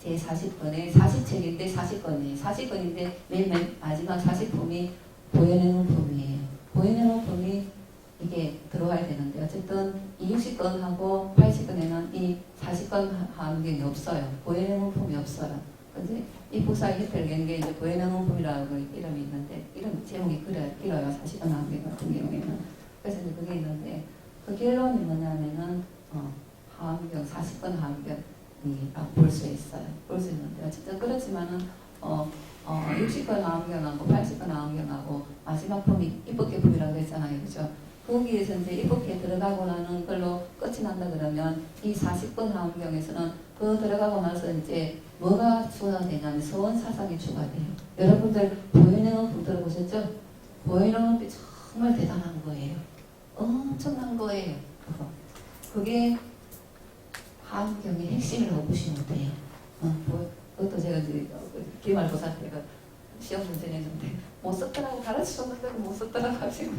제40건에 40책인데 40건이에요. 40건인데 맨 마지막 40품이 보혜행품이에요. 보혜행품이 이게 들어와야 되는데 어쨌든 이 60건하고 80건에는 이 40건 하암경이 없어요. 보혜행품이 없어요. 근데 이 복사의 혜택을 낸 게 이제 보혜행품이라고 이름이 있는데 이름 제목이 길어요. 40건 하암경 같은 경우에는. 그래서 이제 그게 있는데 그 결론이 뭐냐면은 하암경 40건 하암경이라고 볼 수 있어요. 볼 수 있는데 어쨌든 그렇지만은 60건 하암경하고 80건 하암경하고 마지막 품이 입법개품이라고 했잖아요. 그죠? 거기에서 이제 입법에 들어가고 나는 걸로 끝이 난다 그러면 이 40건 하암경에서는 그 들어가고 나서 이제 뭐가 추가되냐면 서원사상이 추가돼요. 여러분들 보혜행품 들어보셨죠? 보혜행품이 정말 대단한 거예요. 엄청난 거예요. 그게 하암경의 핵심이라고 보시면 돼요. 그것도 제가 이제 기말고사 때가 시험 문제 냈는데 못 썼더라고 가르치셨는데 못 썼더라고 하시고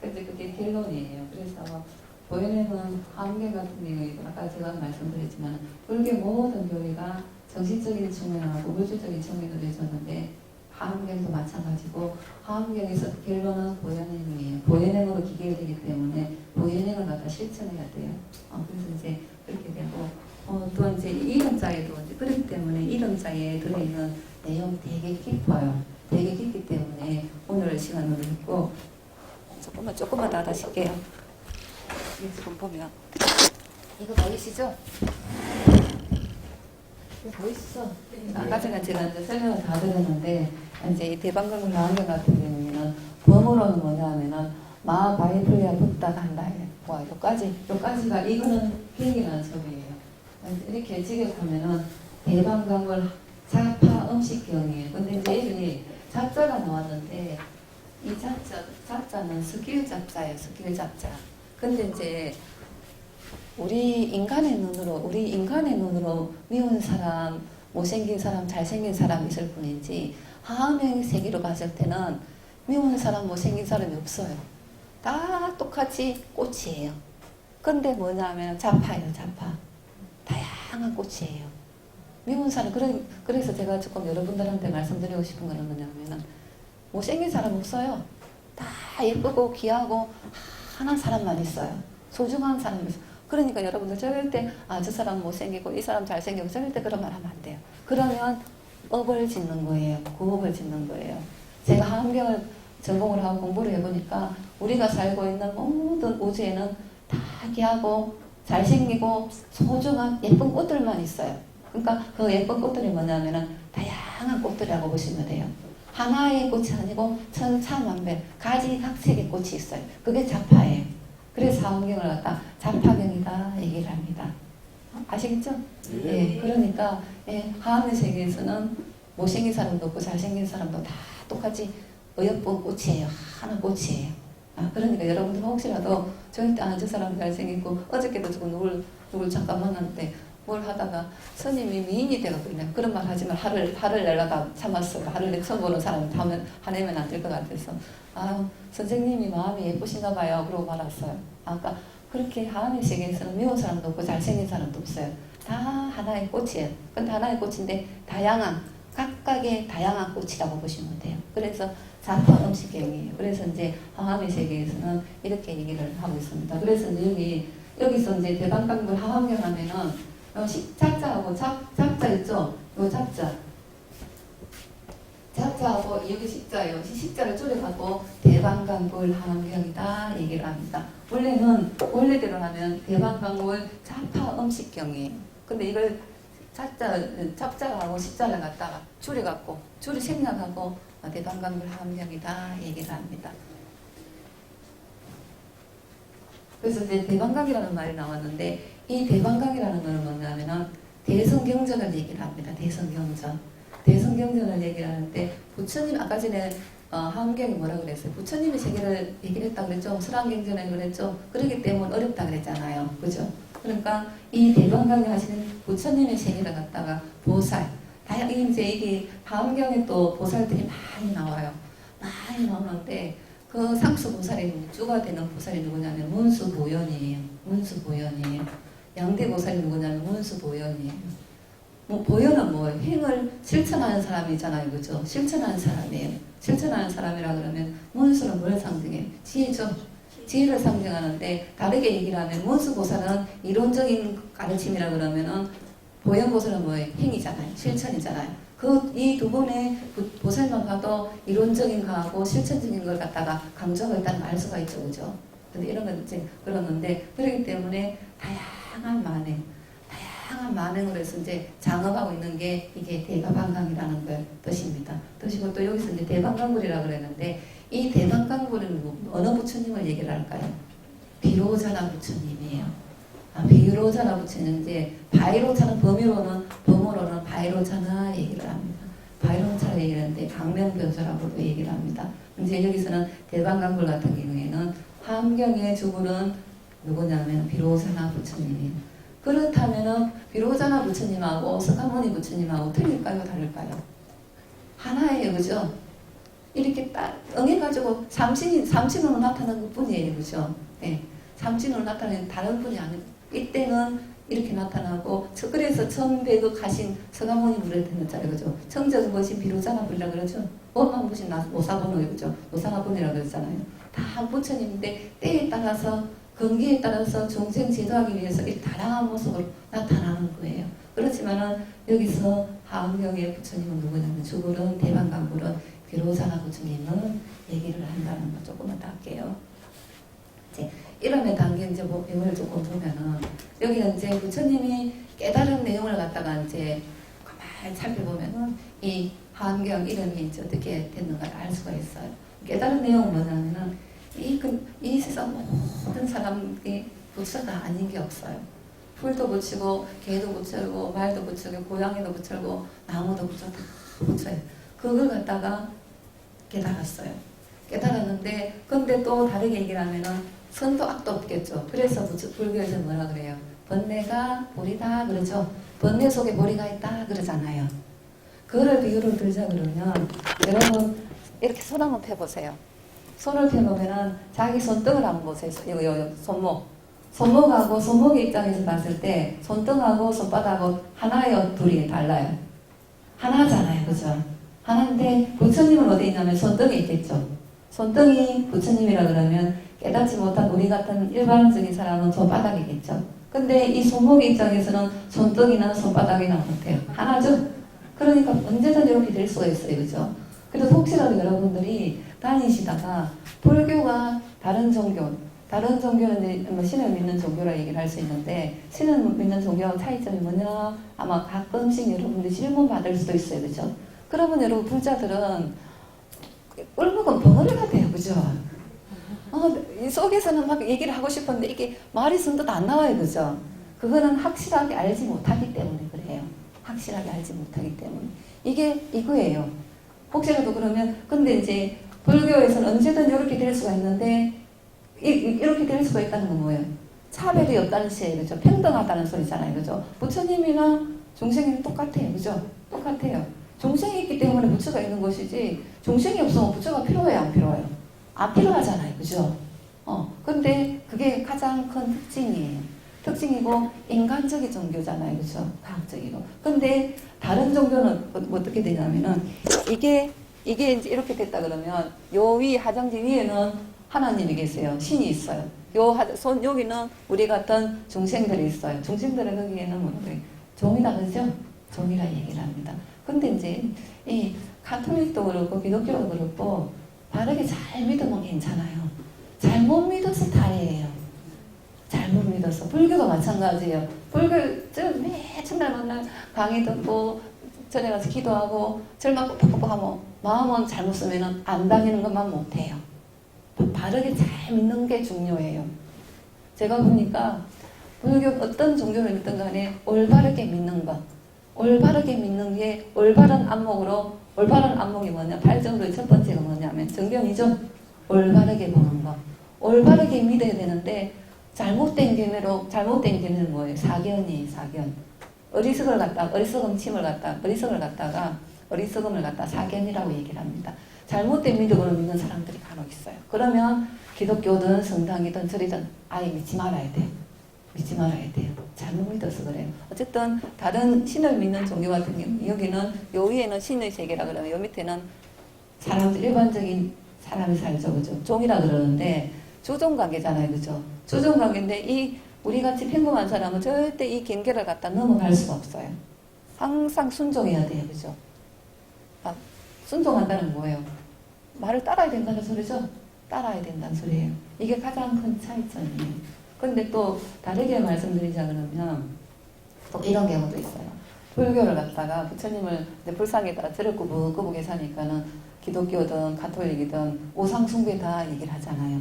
근데 그게 결론이에요. 그래서 보혜행은 하암경 같은 경우에 아까 제가 말씀드렸지만 불교 모든 교리가 정신적인 측면하고 물질적인 측면으로 해줬는데 하암경도 마찬가지고 하암경에서 결론은 보혜행이에요. 보혜행으로 기계되기 때문에 보혜행을 갖다 실천해야 돼요. 그래서 이제 그렇게 되고 또 이제 이름자에도 이제 그렇기 때문에 이름자에 들어있는 내용이 되게 깊어요. 되게 깊기 때문에 오늘 공부를 시간으로 했고, 조금만 더 하실게요. 이 지금 보면 이거 보이시죠? 이거 보이시죠? 아까 전에 제가 이제 설명을 다 드렸는데, 이제 이 대방강물 환경 같은 경우에는 범으로는 뭐냐 하면은 마 바이플리아 붙다 간다. 와, 요까지가 이거는 비행이라는 소리예요. 이렇게 직역하면은 대방강물 자파 음식경이에요. 근데 이제 여기 잡자가 나왔는데 이 잡자는 스킬 잡자예요. 스킬 잡자. 근데 이제 우리 인간의 눈으로 미운 사람, 못생긴 사람, 잘생긴 사람 있을 뿐이지 하나의 세계로 봤을 때는 미운 사람, 못생긴 사람이 없어요. 다 똑같이 꽃이에요. 근데 뭐냐면 자파예요. 자파. 다양한 꽃이에요. 미운 사람, 그래서 제가 조금 여러분들한테 말씀드리고 싶은 거는 뭐냐면은 못생긴 사람 없어요. 다 예쁘고 귀하고 하나 사람만 있어요. 소중한 사람이 있어요. 그러니까 여러분들 절대 저 사람 못생기고 이 사람 잘생기고 절대 그런 말 하면 안 돼요. 그러면 업을 짓는 거예요. 구업을 짓는 거예요. 제가 환경을 전공을 하고 공부를 해보니까 우리가 살고 있는 모든 우주에는 다 귀하고 잘생기고 소중한 예쁜 꽃들만 있어요. 그러니까 그 예쁜 꽃들이 뭐냐면은 다양한 꽃들이라고 보시면 돼요. 하나의 꽃이 아니고 천차만별 가지각색의 꽃이 있어요. 그게 자파예요. 그래서 사원경을 갖다 자파경이다 얘기를 합니다. 아시겠죠? 예. 그러니까 하나의 세계에서는 못생긴 사람도 없고 잘생긴 사람도 다 똑같이 어여쁜 꽃이에요. 하나 꽃이에요. 그러니까 여러분들 혹시라도 절대 저 사람 잘생기고 어저께도 누굴 잠깐 만났는데 뭘 하다가 스님이 미인이 돼가지고 그냥 그런 말 하지만 화를 내려다 참았어요. 화를 처음 보는 사람이 화내면 안 될 것 같아서 선생님이 마음이 예쁘신가 봐요. 그러고 말았어요. 아까 그렇게 하나의 세계에서는 미운 사람도 없고 잘생긴 사람도 없어요. 다 하나의 꽃이에요. 근데 하나의 꽃인데 각각의 다양한 꽃이라고 보시면 돼요. 그래서 자파 음식경이에요. 그래서 이제 하함의 세계에서는 이렇게 얘기를 하고 있습니다. 그래서 이제 여기서 이제 대방강물 하함경 하면은 잡자하고 잡자 있죠? 요 잡자하고 여기 식자예요. 식자를 줄여갖고 대방강물 하함경이다 얘기를 합니다. 원래대로 하면 대방강물 자파 음식경이에요. 근데 이걸 잡자하고 식자를 갖다가 줄이 생략하고 대방강물 하함경이다 얘기를 합니다. 그래서 이제 대방강이라는 말이 나왔는데 이 대방강이라는 것은 뭐냐면은 대성경전을 얘기를 합니다. 대성경전을 얘기를 하는데 부처님 아까 전에 하함경이 뭐라고 그랬어요? 부처님이 세계를 얘기를 했다고 그랬죠? 설왕경전에 그랬죠? 그렇기 때문에 어렵다 그랬잖아요. 그죠? 그러니까 이 대방강에 하시는 부처님의 세계를 갖다가 보살, 이제 이게 하함경에 또 보살들이 많이 나와요. 많이 나오는데 그 상수보살이 주가 되는 보살이 누구냐면 문수보현이에요. 양대보살이 누구냐면 문수보현이에요. 보현은 행을 실천하는 사람이잖아요. 그죠? 실천하는 사람이에요. 실천하는 사람이라 그러면 문수는 뭘 상징해요? 지혜죠. 지혜를 상징하는데 다르게 얘기를 하면 문수보살은 이론적인 가르침이라 그러면은 보현보살은 뭐예요? 행이잖아요. 실천이잖아요. 이 두 분의 보살만 봐도 이론적인 거하고 실천적인 걸 갖다가 강조하고 있다는 알 수가 있죠. 그죠? 근데 이런 건 이제 그러는데, 그렇기 때문에 다양한 만행으로 해서 이제 장업하고 있는 게 이게 대가방강이라는 걸 뜻입니다. 뜻이고 또 여기서 이제 대방강불이라고 그랬는데, 이 대방강불은 어느 부처님을 얘기를 할까요? 비로자나 부처님이에요. 비로자나 부처님, 이제 바이로자는 범으로는 바이로자나 얘기를 합니다. 바이로자를 얘기를 하는데 강명변소라고도 얘기를 합니다. 이제 여기서는 대방강불 같은 경우에는 함경의 주불은 누구냐면 비로자나 부처님이에요. 그렇다면은 비로자나 부처님하고 석가모니 부처님하고 틀릴까요? 다를까요? 하나예요. 그죠? 이렇게 딱 응해가지고 삼신으로 나타나는 것 뿐이에요. 그죠? 네. 삼신으로 나타나는 다른 분이 아니고, 이때는 이렇게 나타나고, 그래서 천백억 하신 석가모니 불을 했잖아요. 그죠? 청정거신 비로자나 불이라 그러죠? 원만부신 노사본을, 그죠? 노사본이라고 그랬잖아요. 다 부처님인데 때에 따라서 근기에 따라서 중생 지도하기 위해서 이 다양한 모습으로 나타나는 거예요. 그렇지만은 여기서 하암경의 부처님은 누구냐면 주불은 대방강불은 비로자나 부처님은 얘기를 한다는 거 조금만 더 할게요. 이제 이름에 담긴 이제 뭐 내용을 조금 보면은 여기는 이제 부처님이 깨달은 내용을 갖다가 이제 가만히 살펴보면은 이 한경 이름이 이제 어떻게 됐는가를 알 수가 있어요. 깨달은 내용은 뭐냐면은 이 세상 모든 사람이 부처가 아닌 게 없어요. 풀도 붙이고 개도 붙이고 말도 붙이고 고양이도 붙이고 나무도 붙이고 다 붙여요. 그걸 갖다가 깨달았어요. 깨달았는데 근데 또 다르게 얘기를 하면은 선도 악도 없겠죠. 그래서 불교에서 뭐라 그래요? 번뇌가 보리다 그러죠. 번뇌 속에 보리가 있다 그러잖아요. 그거를 비유를 들자 그러면 여러분 이렇게 손 한번 펴보세요. 손을 펴놓으면 자기 손등을 한번 보세요. 이거 손목. 손목하고 손목의 입장에서 봤을 때 손등하고 손바닥하고 하나예요? 둘이 달라요? 하나잖아요. 그죠? 하나인데 부처님은 어디 있냐면 손등에 있겠죠. 손등이 부처님이라 그러면 깨닫지 못한 우리 같은 일반적인 사람은 손바닥이겠죠. 근데 이 손목의 입장에서는 손등이나 손바닥이나 못해요. 하나죠? 그러니까 언제든 이렇게 될 수가 있어요. 그죠? 그래서 혹시라도 여러분들이 다니시다가 불교가 다른 종교는 이제 뭐 신을 믿는 종교라 얘기를 할 수 있는데 신을 믿는 종교하고 차이점이 뭐냐 아마 가끔씩 여러분들이 질문 받을 수도 있어요. 그죠? 그러면 여러분 불자들은 얼굴은 벙어리가 돼요. 그죠? 이 속에서는 막 얘기를 하고 싶은데 이게 말이 선뜻 안 나와요. 그죠? 그거는 확실하게 알지 못하기 때문에 그래요. 확실하게 알지 못하기 때문에. 이게 이거예요. 혹시라도 그러면 근데 이제 불교에서는 언제든 이렇게 될 수가 있는데 이렇게 될 수가 있다는 건 뭐예요? 차별이 없다는 시에 그죠? 평등하다는 소리잖아요. 그죠? 부처님이랑 중생이랑 똑같아요. 그죠? 똑같아요. 중생이 있기 때문에 부처가 있는 것이지 중생이 없으면 부처가 필요해요? 안 필요해요? 안 필요하잖아요. 그죠? 근데 그게 가장 큰 특징이고 인간적인 종교잖아요. 그죠? 과학적이고. 근데 다른 종교는 어떻게 되냐면은 이게 이제 이렇게 됐다 그러면 요 위 하정지 위에는 하나님이 계세요. 신이 있어요. 여기는 우리 같은 중생들이 있어요. 중생들은 거기에는 뭐래? 종이다 그러죠? 종이라 얘기를 합니다. 근데 이제 이 가톨릭도 그렇고 기독교도 그렇고 바르게 잘 믿으면 괜찮아요. 잘못 믿어서 다예요. 잘못 믿어서. 불교도 마찬가지예요. 불교 매 첫날 만날 강의 듣고 전에 가서 기도하고 절만 뻑뻑뻑 하면 마음은 잘못 쓰면 안 당기는 것만 못해요. 바르게 잘 믿는 게 중요해요. 제가 보니까 불교 어떤 종교를 믿든 간에 올바르게 믿는 것. 올바르게 믿는 게 올바른 안목으로 올바른 안목이 뭐냐? 8정도의 첫 번째가 뭐냐면 정견이죠. 올바르게 보는 거. 올바르게 믿어야 되는데 잘못된 견해는 뭐예요? 사견이에요. 사견. 어리석음을 갖다 사견이라고 얘기를 합니다. 잘못된 믿음으로 믿는 사람들이 간혹 있어요. 그러면 기독교든 성당이든 절이든 아예 믿지 말아야 돼요. 믿지 말아야 돼요. 잘못 믿어서 그래요. 어쨌든 다른 신을 믿는 종교 같은 경우 여기는 요 위에는 신의 세계라 그러면 요 밑에는 사람들 일반적인 사람이 살죠. 그죠? 종이라 그러는데 조종관계잖아요. 그죠? 조종관계인데 이 우리같이 평범한 사람은 절대 이 경계를 갖다 넘어갈 수가 없어요. 항상 순종해야 돼요. 그죠? 순종한다는 뭐예요? 말을 따라야 된다는 소리죠? 따라야 된다는 소리예요. 이게 가장 큰 차이점이에요. 근데 또 다르게 말씀드리자 그러면 또 이런 경우도 있어요. 불교를 갖다가 부처님을 이제 불상에다가 절을 꾸벅꾸벅 사니까는 기독교든 가톨릭이든 오상숭배 다 얘기를 하잖아요.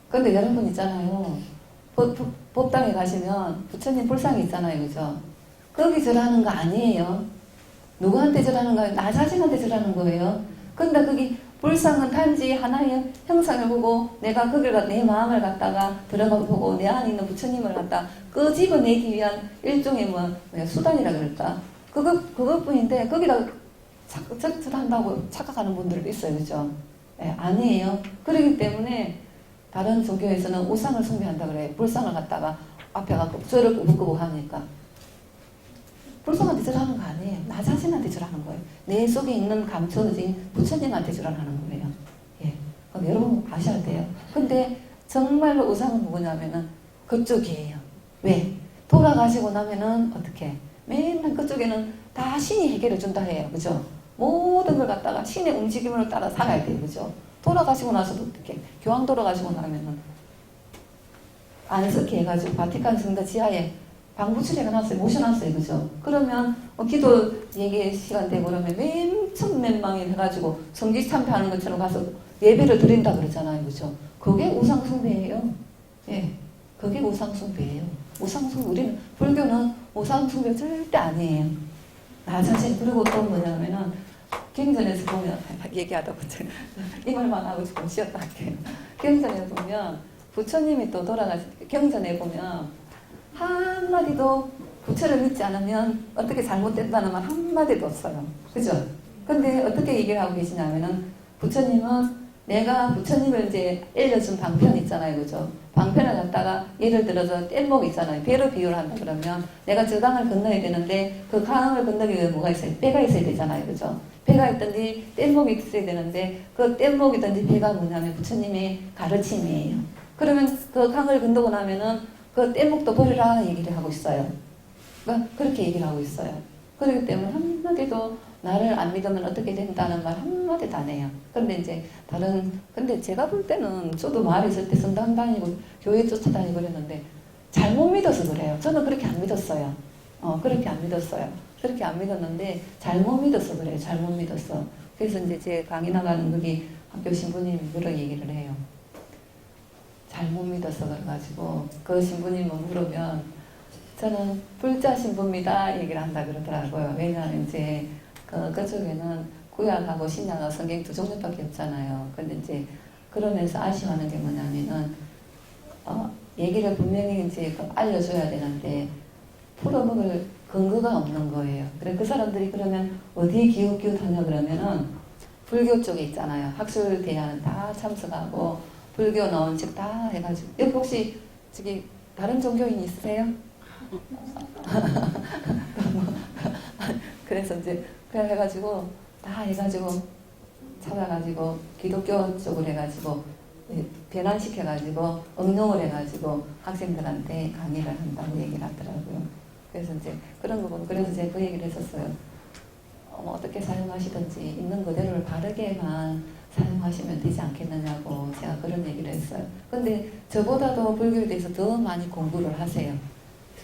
근데 여러분 있잖아요. 법당에 가시면 부처님 불상이 있잖아요. 그죠? 거기 절하는 거 아니에요. 누구한테 절하는 거예요? 나 자신한테 절하는 거예요. 근데 거기 불상은 단지 하나의 형상을 보고 내가 거기를 내 마음을 갖다가 들어가 보고 내 안에 있는 부처님을 갖다 끄집어내기 위한 일종의 수단이라 그럴까? 그것뿐인데 거기다 절한다고 착각하는 분들도 있어요. 그죠? 예, 아니에요. 그렇기 때문에 다른 종교에서는 우상을 숭배한다 그래요. 불상을 갖다가 앞에 갖고 절을 꾸벅꾸벅 하니까. 불쌍한테 절하는 거 아니에요. 나 자신한테 절하는 거예요. 내 속에 있는 감춰진 부처님한테 절하는 거예요. 예. 그럼 여러분 아셔야 돼요. 근데 정말로 우상은 뭐냐면은 그쪽이에요. 왜? 돌아가시고 나면은 어떻게? 맨날 그쪽에는 다 신이 해결해 준다 해요. 그죠? 모든 걸 갖다가 신의 움직임을 따라 살아야 돼요. 그죠? 돌아가시고 나서도 어떻게 교황 돌아가시고 나면은 안석기 해가지고 바티칸 성당 지하에 방부출 해놨어요. 모셔놨어요. 그죠? 그러면 기도 얘기 시간 되고 그러면 맨 해가지고 성지 참배하는 것처럼 가서 예배를 드린다 그러잖아요. 그죠? 그게 우상숭배예요. 예. 그게 우상숭배예요. 우리는 불교는 우상숭배 절대 아니에요. 나 자신. 그리고 또 뭐냐면은 경전에서 보면 얘기하다 보면 이 말만 하고 조금 쉬었다 할게요. 경전에 보면 부처님이 또 경전에 보면 한마디도 부처를 믿지 않으면 어떻게 잘못된다는 말 한마디도 없어요. 그죠? 근데 어떻게 얘기를 하고 계시냐면은 부처님은 내가 부처님을 이제 알려준 방편 있잖아요. 그죠? 방편을 갖다가 예를 들어서 뗏목 있잖아요. 배로 비유를 한다 그러면 내가 저 강을 건너야 되는데 그 강을 건너기 위해 뭐가 있어요? 배가 있어야 되잖아요. 그죠? 배가 있든지 뗏목이 있어야 되는데 그 뗏목이든지 배가 뭐냐면 부처님의 가르침이에요. 그러면 그 강을 건너고 나면은 그 뗏목도 버리라 얘기를 하고 있어요. 그러니까 그렇게 얘기를 하고 있어요. 그렇기 때문에 한마디도 나를 안 믿으면 어떻게 된다는 말 한마디도 안 해요. 근데 제가 볼 때는 저도 마을에 있을 때 성당 다니고 교회 쫓아다니고 그랬는데 잘못 믿어서 그래요. 저는 그렇게 안 믿었어요. 그렇게 안 믿었는데 잘못 믿어서 그래요. 잘못 믿었어. 그래서 이제 제 강의 나가는 거기 학교 신부님이 그런 얘기를 해요. 잘못 믿어서 그래가지고 그 신부님을 물으면 저는 불자 신부입니다 얘기를 한다 그러더라고요. 왜냐하면 이제 그쪽에는 구약하고 신약하고 성경 두 종류밖에 없잖아요. 근데 이제 그러면서 아쉬워하는 게 뭐냐면은 얘기를 분명히 이제 알려줘야 되는데 풀어먹을 근거가 없는 거예요. 그래 그 사람들이 그러면 어디에 기웃기웃하냐 그러면은 불교 쪽에 있잖아요. 학술대회는 다 참석하고 불교 나온 책 다 해가지고 여기 혹시 저기 다른 종교인 있으세요? 그래서 이제 그래 해가지고 다 해가지고 찾아가지고 기독교 쪽을 해가지고 변환시켜가지고 응용을 해가지고 학생들한테 강의를 한다고 얘기를 하더라고요. 그래서 이제 그런 거 보면 그래서 제가 그 얘기를 했었어요. 어떻게 사용하시든지 있는 그대로를 바르게만 사용하시면 되지 않겠느냐고 제가 그런 얘기를 했어요. 근데 저보다도 불교에 대해서 더 많이 공부를 하세요.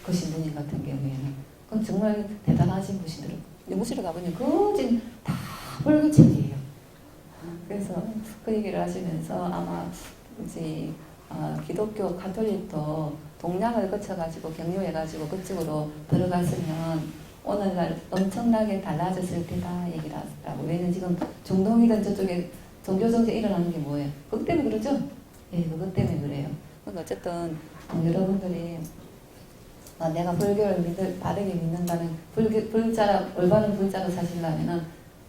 그 신부님 같은 경우에는. 그건 정말 대단하신 분이더라고요. 연구실에 가보니 거진 다 불교 책이에요. 그래서 그 얘기를 하시면서 아마 이제 기독교 가톨릭도 동양을 거쳐가지고 경유해가지고 그쪽으로 들어갔으면 오늘날 엄청나게 달라졌을 테다 얘기를 하더라고요. 왜냐면 지금 중동이든 저쪽에 종교정제 일어나는 게 뭐예요? 그것 때문에 그러죠? 예, 그것 때문에 그래요. 그러니까 어쨌든 여러분들이 내가 불교를 바르게 믿는다는 올바른 불자로 사시려면은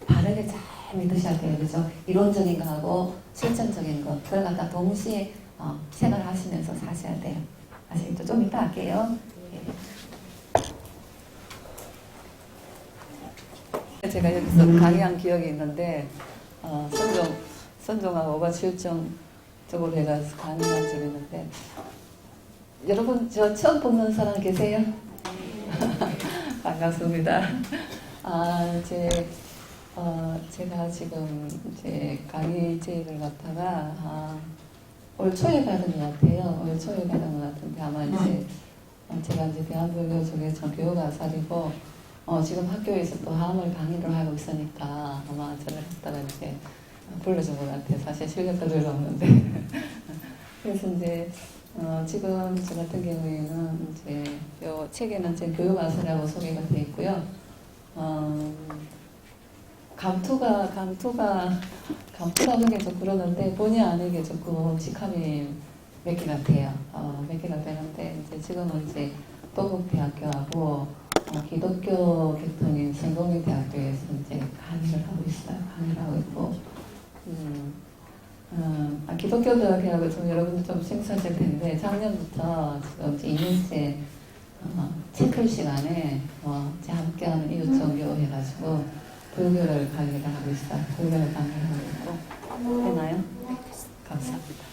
바르게 잘 믿으셔야 돼요. 그죠? 이론적인 거하고 실천적인 거 그걸 갖다 동시에 생활하시면서 사셔야 돼요. 아시겠죠? 좀 이따 할게요. 예. 제가 여기서 강의한 기억이 있는데 선종하고 오가칠정 쪽으로 해가지고 강의한 적이 있는데 여러분 저 처음 보는 사람 계세요? 반갑습니다. 제가 지금 이제 강의 제의를 갖다가 올 초에 받은 것 같아요. 올 초에 받은 것 같은데 아마 이제 제가 이제 대한불교 쪽에서 교육아살이고 지금 학교에서 또 화엄을 강의를 하고 있으니까 아마 저를 갖다가 이제 불러준 것 같아요. 사실 실력도 별로 없는데 그래서 이제 지금 저 같은 경우에는 이제 요 책에는 제 교육아살이라고 소개가 되어 있고요. 감투가 하는 게 좀 그러는데 본의 아니게 조금 직함이 몇 개 같아요. 몇 개가 되는데 이제 지금은 이제 동국대학교하고 기독교 교통인 성공회대학교에서 이제 강의를 하고 있어요. 강의를 하고 있고 기독교 대학이라고 좀 여러분들 좀 생소하실 텐데 작년부터 지금 2년째 체클 시간에 제 함께하는 이웃종교 해가지고 불교를 강의를 하고 있어요. 불교를 강의를 하고 있고 되나요? 감사합니다.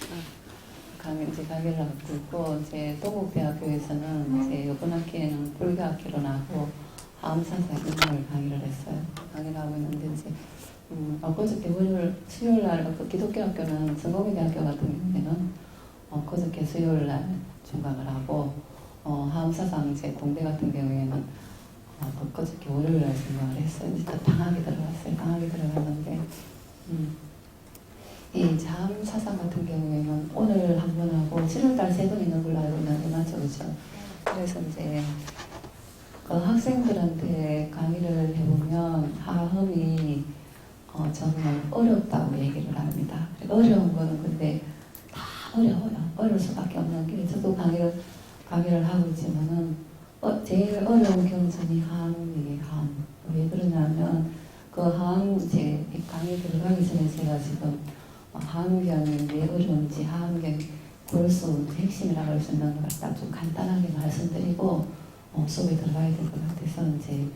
강의를 하고 있고 이제 동국대학교에서는 이제 이번 학기에는 불교 학기로 나고 화엄사사 인문을 강의를 했어요. 강의를 하고 있는데 이제 엊그저께 수요일 날 그 기독교 학교는 성공회대학교 같은 경우에는 엊그저께 수요일 날 중강을 하고 하암사상 이제 공대 같은 경우에는 엊그저께 월요일 날 중강을 했어요. 이제 또 방학이 들어갔어요. 방학이 들어갔는데 이 자암사상 같은 경우에는 오늘 한 번 하고 7월달 3번 있는 걸로 알고 있는데 맞죠, 그죠? 그래서 이제 그 학생들한테 강의를 해보면 하음이 정말 어렵다고 얘기를 합니다. 어려운 거는 근데 다 어려워요. 어려울 수밖에 없는 게 저도 강의를 하고 있지만은 제일 어려운 경전이 하음이에요. 하음. 왜 그러냐면 그 하음 이제 강의 들어가기 전에 제가 지금 하음경이 왜 어려운지 하음경 골수 핵심이라고 할 수 있는 걸 갖다 좀 간단하게 말씀드리고 수업에 들어가야 될 것 같아서 이제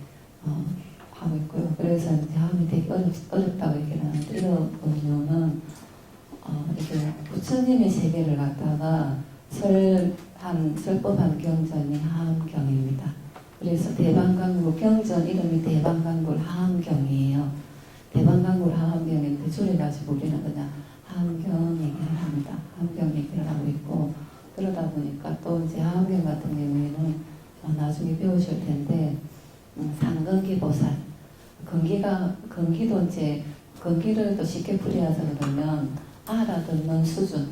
하고 있고요. 그래서 이제 하음이 되게 어렵다고 얘기를 하는데 이런 이유는 이게 부처님의 세계를 갖다가 설법한 경전이 하암경입니다. 그래서 대방강구 경전 이름이 대방강구 하암경이에요. 대방강구 하암경인데 줄여가지고 우리는 그냥 하암경 얘기를 합니다. 하암경 얘기를 하고 있고 그러다 보니까 또 이제 하암경 같은 경우에는 나중에 배우실 텐데 상근기 보살 건기도 이제 건기를 또 쉽게 풀이하자 그러면 알아듣는 수준에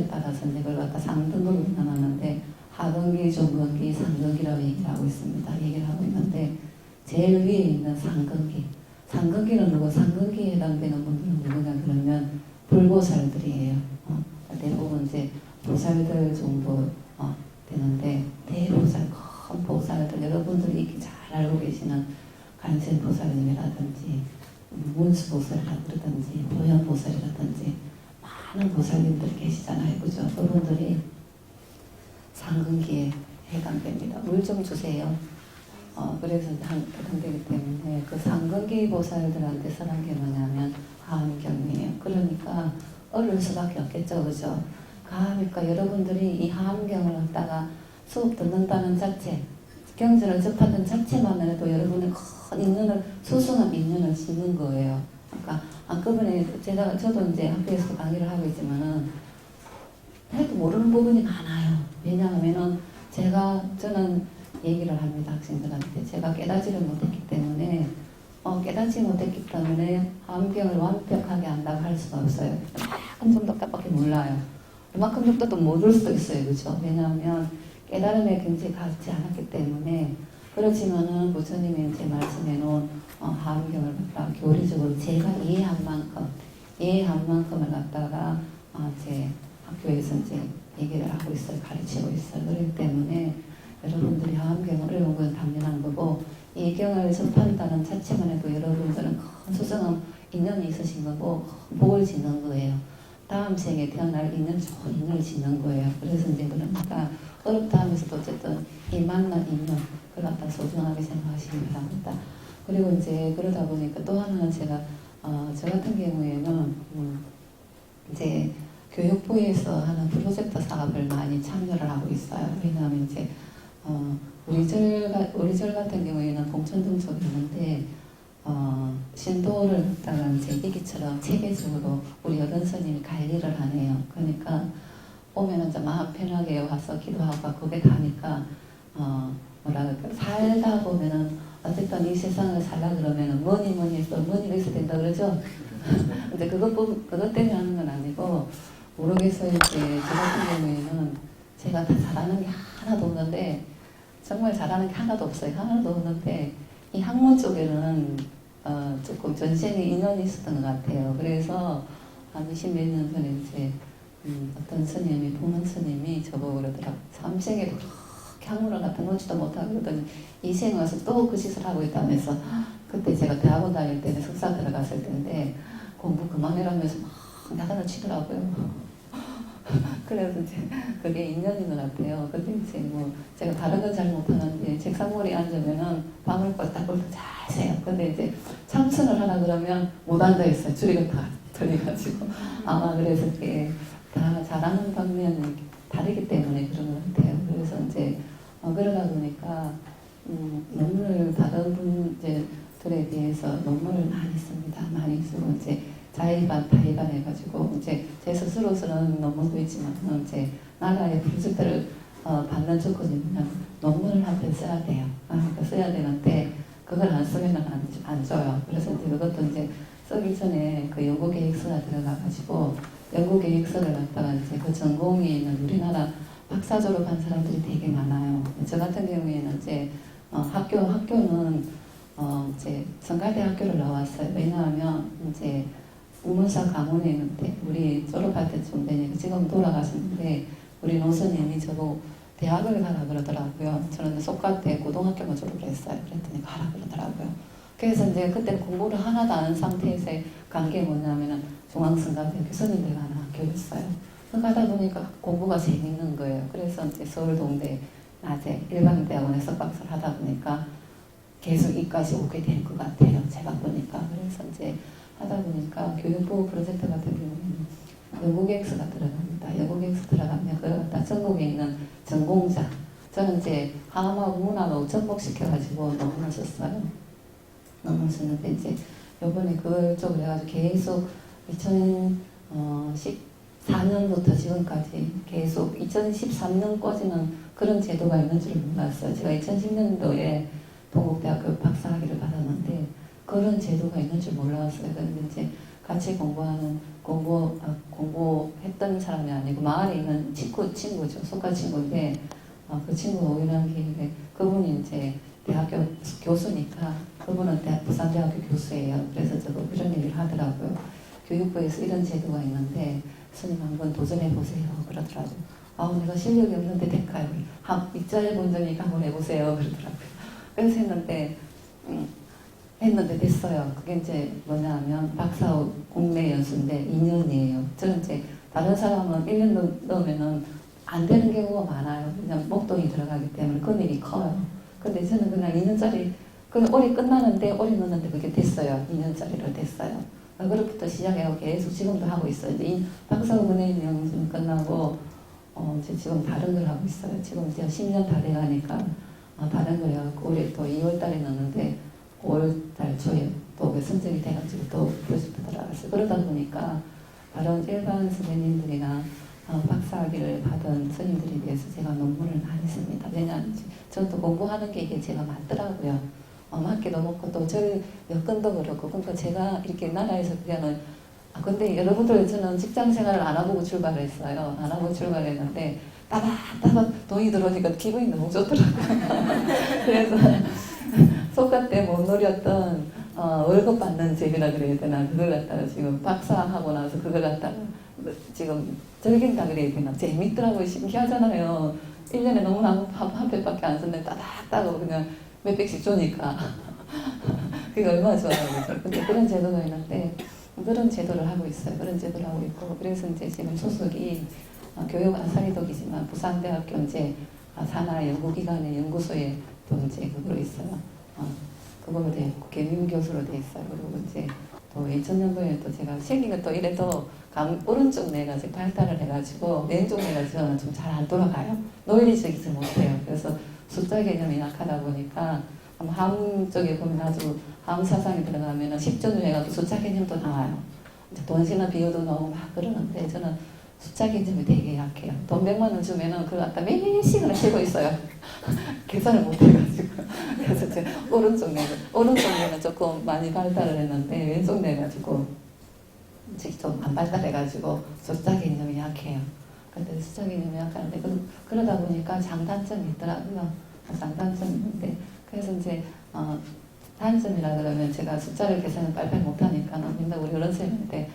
따라서 이제 그걸 갖다 상등급으로 나눴는데 하근기, 중근기, 상근기라고 얘기를 하고 있습니다. 얘기를 하고 있는데 제일 위에 있는 상근기는 누구? 상근기에 해당되는 분들은 누구냐 그러면 불보살들이에요. 대부분 이제 보살들 정도 되는데 대보살, 큰 보살들 여러분들이 이렇게 잘 알고 계시는 간센보살님이라든지 문수보살이라든지 보현보살이라든지 많은 보살님들이 계시잖아요. 그죠? 그분들이 상근기에 해당됩니다. 물 좀 주세요. 그래서 해당되기 때문에 그 상근기 보살들한테 설한 게 뭐냐면 하암경이에요. 그러니까 어려울 수밖에 없겠죠. 그죠? 그러니까 여러분들이 이 하암경을 갖다가 수업 듣는다는 자체, 경전을 접하는 자체만으로도 여러분의 큰 인연을, 소중한 인연을 짓는 거예요. 그러니까 한꺼번에 저도 이제 학교에서 강의를 하고 있지만은 해도 모르는 부분이 많아요. 왜냐하면은 저는 얘기를 합니다. 학생들한테. 제가 깨닫지를 못했기 때문에 깨닫지 못했기 때문에 하암경을 완벽하게 안다고 할 수가 없어요. 이만큼 정도밖에 몰라요. 이만큼 정도도 모를 수도 있어요. 그죠? 왜냐하면 깨달음의 경지에 가지 않았기 때문에. 그렇지만은 부처님이 이제 말씀해 놓은 하암경을 갖다가 교리적으로 제가 이해한 만큼을 갖다가 제 학교에서 이제 얘기를 하고 있어요. 가르치고 있어요. 그렇기 때문에 여러분들이 하암경 어려운 건 당연한 거고 이 경을 접한다는 자체만 해도 여러분들은 큰 소중한 인연이 있으신 거고 복을 짓는 거예요. 다음 생에 태어날 인연, 좋은 인연을 짓는 거예요. 그래서 이제 그러니까 어렵다 하면서도 어쨌든 이 만난 인연 그걸 갖다 소중하게 생각하시기 바랍니다. 그리고 이제 그러다 보니까 또 하나는 제가 저 같은 경우에는 이제 교육부에서 하는 프로젝트 사업을 많이 참여를 하고 있어요. 왜냐하면 이제 우리 절 같은 경우에는 봉천동쪽이 있는데 신도를 갖다가 이제 얘기처럼 체계적으로 우리 어른 스님이 관리를 하네요. 그러니까 오면은 이제 마음 편하게 와서 기도하고 그게 가니까 뭐라 그럴까 살다 보면은 어쨌든 이 세상을 살라 그러면은 뭐니 해서 뭐니가 있어야 된다 그러죠. 근데 그것 때문에 하는 건 아니고 모르겠어요. 이제 저 같은 경우에는 제가 다 잘하는 게 하나도 없는데 정말 잘하는 게 하나도 없어요. 하나도 없는데 이 학문 쪽에는 조금 전생에 인연이 있었던 것 같아요. 그래서 한 20몇 년 전에 이제 어떤 스님이, 동문 스님이 저보고 그러더라고요. 3생에도 그렇게 학문을 갖다 놓지도 못하고 그러더니 2생 와서 또 그 짓을 하고 있다면서 그때 제가 대학원 다닐 때는 석사 들어갔을 때인데 공부 그만해라면서 막 나가다 치더라고요. 그래서 이제 그게 인연인 것 같아요. 근데 이제 뭐 제가 다른 건 잘 못하는데 책상머리에 앉으면은 밤을 꼴딱꼴딱 잘 새요. 근데 이제 참선을 하라 그러면 못 앉아있어요. 줄이가 다 들려가지고 아마 그래서 그게 다 잘하는 방면이 다르기 때문에 그런 것 같아요. 그래서 이제 그러다 보니까 너무 다른 분 이제 사람들에 대해서 논문을 많이 씁니다. 많이 쓰고 이제 자의반, 타의반 해가지고 이제 제 스스로 쓰는 논문도 있지만 이제 나라의 프로젝트를 받는 조건이 뭐냐면 논문을 한 편 써야 돼요. 그러니까 써야 되는데 그걸 안 쓰면 안 줘요. 그래서 이제 그것도 이제 쓰기 전에 그 연구 계획서가 들어가가지고 연구 계획서를 갖다가 이제 그 전공에 있는 우리나라 박사 졸업한 사람들이 되게 많아요. 저 같은 경우에는 이제 학교는 이제 성가대학교를 나왔어요. 왜냐하면 이제 우문사 강원에 있는데 우리 졸업할 때쯤 되니까 지금 돌아가셨는데 우리 노선님이 저보고 대학을 가라 그러더라고요. 저는 속가대 고등학교만 졸업을 했어요. 그랬더니 가라 그러더라고요. 그래서 이제 그때 공부를 하나도 안 한 상태에서 간 게 뭐냐면은 중앙성가대 교수님들 가는 학교였어요. 가다 보니까 공부가 재밌는 거예요. 그래서 이제 서울동대 낮에 일반대학원에 석박사를 하다 보니까 계속 이까지 오게 된 것 같아요. 제가 보니까. 그래서 이제 하다 보니까 교육부 프로젝트 같은 경우에는 연구계획서가 들어갑니다. 연구계획서 들어가면 그걸 갖다 전국에 있는 전공자. 저는 이제 화학하고 문화하고 접목시켜가지고 논문을 썼어요. 논문을 썼는데 이제 요번에 그걸 좀 해가지고 계속 2014년부터 지금까지 계속 2013년까지는 그런 제도가 있는 줄 몰랐어요. 제가 2010년도에 동국대학교 박사학위를 받았는데 그런 제도가 있는 줄 몰랐어요. 그런데 이제 같이 공부했던 사람이 아니고 마을에 있는 친구죠. 속가 친구인데 그 친구가 우연한 기회에 그분이 이제 대학교 교수니까 그분은 부산대학교 교수예요. 그래서 저거 그런 얘기를 하더라고요. 교육부에서 이런 제도가 있는데 스님 한번 도전해보세요. 그러더라고요. 내가 실력이 없는데 될까요? 입자해 본 적이 한번 해보세요. 그러더라고요. 그래서 했는데 됐어요. 그게 이제 뭐냐면 박사 국내 연수인데 2년이에요. 저는 이제 다른 사람은 1년 넣으면은 안 되는 경우가 많아요. 그냥 목돈이 들어가기 때문에 금액이 커요. 근데 저는 그냥 2년짜리 올해 끝나는데 올해 넣었는데 그게 됐어요. 2년짜리로 됐어요. 그로부터 시작해서 계속 지금도 하고 있어요. 이제 이 박사 국내 연수 끝나고 이제 지금 다른 걸 하고 있어요. 지금 이제 10년 다 돼가니까 다른 걸 해갖고 올해 또 2월 달에 넣었는데 5월달 초에 또 선정이 돼가지고 또 프로젝트 들어갔어요. 그러다 보니까 다른 일반 선생님들이나 박사학위를 받은 스님들에 대해서 제가 논문을 많이 씁니다. 왜냐하면 저도 공부하는 게 이게 제가 맞더라고요. 맞기도 먹고 또 저희 여건도 그렇고 그러니까 제가 이렇게 나라에서 그냥 근데 여러분들 저는 직장 생활을 안 하고 출발했어요. 안 하고 출발했는데 따박따박 돈이 들어오니까 기분이 너무 좋더라고요. 그래서 속가 때 못 누렸던 월급 받는 재미라 그래야 되나 그걸 갖다가 지금 박사하고 나서 그걸 갖다가 지금 즐긴다 그래야 되나 재밌더라고요. 신기하잖아요. 1년에 너무 한 편밖에 안 썼는데 따닥따닥 그냥 몇백씩 주니까 그게 얼마나 좋아요. 근데 그런 제도가 있는데 그런 제도를 하고 있어요. 그런 제도를 하고 있고 그래서 이제 지금 소속이 교육 아사리독이지만 부산대학교 이제 산하 연구기관의 연구소에 또 이제 그걸로 있어요. 그걸로 돼 있고 개민교수로 돼 있어요. 그리고 이제 또 2000년도에 또 제가 생기가 또 이래도 오른쪽 뇌가 지금 발달을 해가지고 왼쪽 뇌가 저는 좀 잘 안 돌아가요. 논리적이지 못해요. 그래서 숫자 개념이 약하다 보니까 함 쪽에 보면 아주 함 사상이 들어가면 10조 뇌가 또 숫자 개념도 나와요. 이제 돈시나 비유도 나오고 막 그러는데 저는 숫자 개념이 되게 약해요. 돈 100만 원 주면은 그걸 갖다 몇 시간을 쉬고 있어요. 계산을 못 해가지고. 그래서 제 오른쪽 뇌는 조금 많이 발달을 했는데 왼쪽 뇌 가지고 이제 좀 안 발달해가지고 숫자 개념이 약해요. 근데 숫자 개념이 약한데 그러다 보니까 장단점이 있더라고요. 장단점이 있는데 그래서 이제 단점이라 그러면 제가 숫자를 계산을 빨리빨리 못하니까 맨날 우리 어른 선생님한테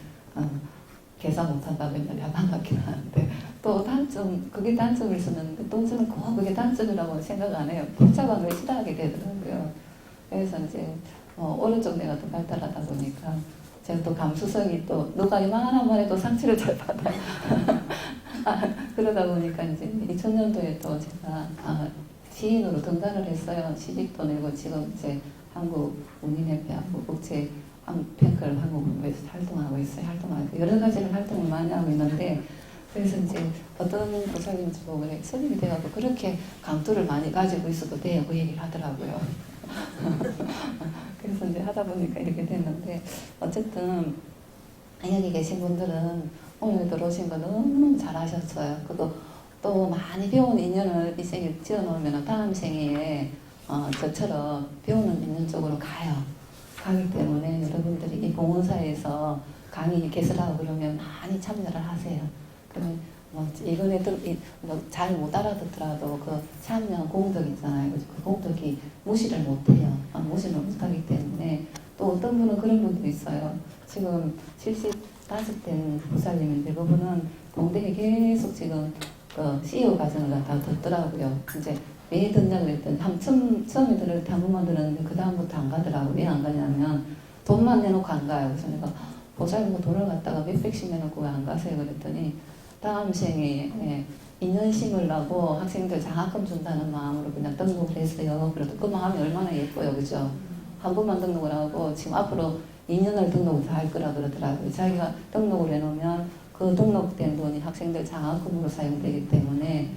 계산 못한다고 맨날 야단받긴 하는데 또 단점, 그게 단점일 수는 있는데 또 저는 그게 단점이라고 생각 안 해요. 복잡한 걸 싫어하게 되더라고요. 그래서 이제 오른쪽 뇌가 또 발달하다 보니까 제가 또 감수성이 또 누가 이만한 말에도 상처를 잘 받아요. 그러다 보니까 이제 2000년도에 또 제가 시인으로 등단을 했어요. 시집도 내고 지금 이제 한국 운인협회하고 국제 팬클럽 한국본부에서 활동하고 있어요. 여러 가지를 활동을 많이 하고 있는데 그래서 이제 어떤 보살님이 보고 그래 스님이 돼가지고 그렇게 강도를 많이 가지고 있어도 돼요. 그 얘기를 하더라고요. 그래서 이제 하다 보니까 이렇게 됐는데, 어쨌든 여기 계신 분들은 오늘 들어오신 거 너무 잘하셨어요. 그리고 또 많이 배운 인연을 이 생에 지어놓으면 다음 생에 저처럼 배우는 인연 쪽으로 가기 때문에 여러분들이 이 봉헌사에서 강의 개설하고 그러면 많이 참여를 하세요. 그러면 뭐 이번에 잘 못 알아듣더라도 그 참여한 공덕 있잖아요. 그 공덕이 무시를 못해요. 무시를 못하기 때문에. 또 어떤 분은 그런 분도 있어요. 지금 75된 부사님인데 그분은 공덕에 계속 지금 CEO 과정을 갖다가 듣더라고요. 이제 왜 듣냐 그랬더니 처음에 들을 때 한 번만 들었는데 그 다음부터 안 가더라고요. 왜 안 가냐면 돈만 내놓고 안 가요. 그래서 내가 보살보고 돈을 갖다가 몇백씩 내놓고 왜 안 가세요? 그랬더니 다음 생에 인연 심으려고 학생들 장학금 준다는 마음으로 그냥 등록을 했어요. 그래도 그 마음이 얼마나 예뻐요. 그죠? 한 번만 등록을 하고 지금 앞으로 2년을 등록을 다 할 거라 그러더라고요. 자기가 등록을 해놓으면 그 등록된 돈이 학생들 장학금으로 사용되기 때문에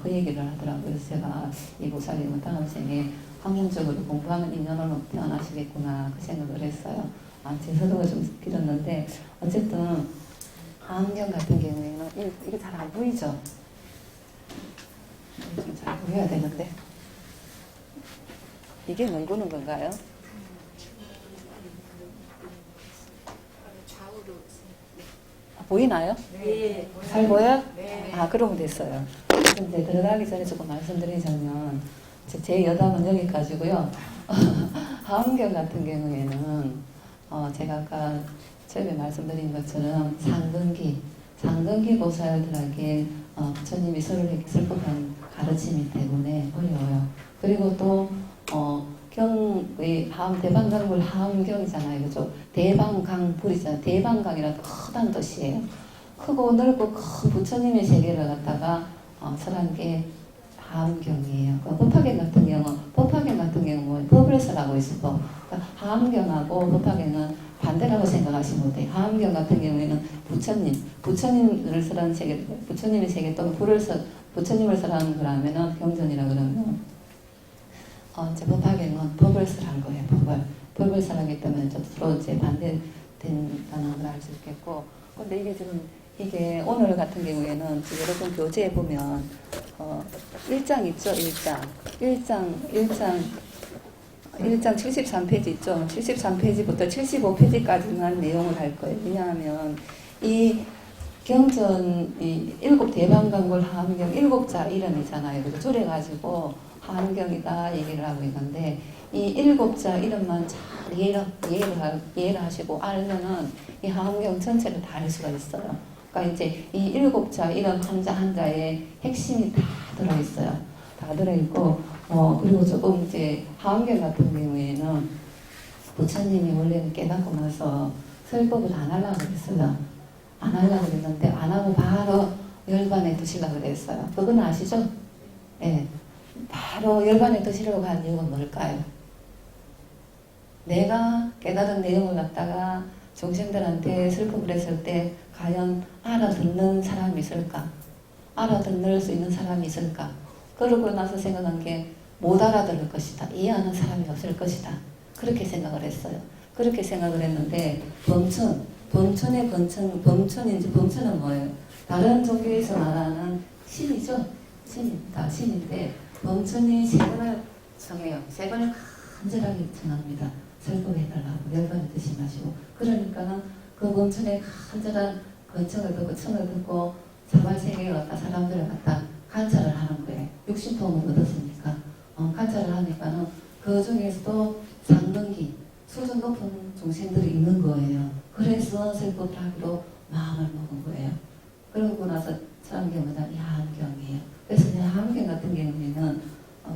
그 얘기를 하더라고요. 그래서 제가 이 보살님은 다음 생에 학문적으로 공부하는 인연으로 태어나시겠구나 그 생각을 했어요. 제 서도가 좀 길었는데 어쨌든 안경 같은 경우에는 이게 잘 안 보이죠? 좀 잘 보여야 되는데 이게 넘구는 건가요? 보이나요? 네. 잘 보여? 네. 그러면 됐어요. 근데 들어가기 전에 조금 말씀드리자면 제 여담은 여기까지고요. 하음경 같은 경우에는 제가 아까 처음에 말씀드린 것처럼 상근기 보살들에게 부처님이 슬프한 가르침이 때문에 어려워요. 그리고 또 대방강불 하음경이잖아요. 그죠? 대방강불이잖아요. 대방강이라는 크다는 뜻이에요. 크고 넓고 큰 부처님의 세계를 갖다가 설한 게 하음경이에요. 법화경 같은 경우 뭐 법을설하고 있어. 그러니까 하음경하고 법화경은 반대라고 생각하시면 돼요. 하음경 같은 경우에는 부처님을 설한 세계, 부처님의 세계 또는 부처님을 설하는 거라면은 경전이라 그러면 이제 법화경은 법을 설한 거예요. 법을 설하기 때문에 서로 이제 반대된다는 걸 알 수 있겠고. 근데 이게 오늘 같은 경우에는 지금 여러분 교재에 보면 1장 있죠. 1장 73페이지 있죠. 73페이지부터 75페이지까지만 내용을 할 거예요. 왜냐하면 이 경전이 7대방강불 하암경 7자 이름이잖아요. 그래서 줄여가지고 하암경이다 얘기를 하고 있는데 이 7자 이름만 잘 이해를 하시고 알면은 이 하암경 전체를 다 알 수가 있어요. 그러니까 이제 이 7자 이름 한자 한자에 핵심이 다 들어있어요. 다 들어있고 그리고 조금 이제 하암경 같은 경우에는 부처님이 원래는 깨닫고 나서 설법을 안 하려고 그랬어요. 안 하려고 그랬는데 안 하고 바로 열반에 드시려고 그랬어요. 그건 아시죠? 예. 바로 열반에 드시려고 한 이유가 뭘까요? 내가 깨달은 내용을 갖다가 중생들한테 설법을 했을 때 과연 알아듣는 사람이 있을까? 알아듣는 수 있는 사람이 있을까? 그러고 나서 생각한 게 못 알아들을 것이다. 이해하는 사람이 없을 것이다. 그렇게 생각을 했어요. 그렇게 생각을 했는데 범천은 뭐예요? 다른 종교에서 말하는 신이죠? 신입니다. 신인데 범천이 세 번을 정해요. 세 번을 간절하게 청합니다. 설법해달라고 열반을 드시 마시고 그러니까 그 범천의 간절한 근청을 듣고 자발세계에 왔다 사람들을 갖다 관찰을 하는 거예요. 육신통을 얻었으니까 관찰을 하니까는 그 중에서도 상등기 수준 높은 중생들이 있는 거예요. 그래서 설법을 하기로 마음을 먹은 거예요. 그러고 나서 참경은 야함경이에요. 그래서 야함경 같은 경우에는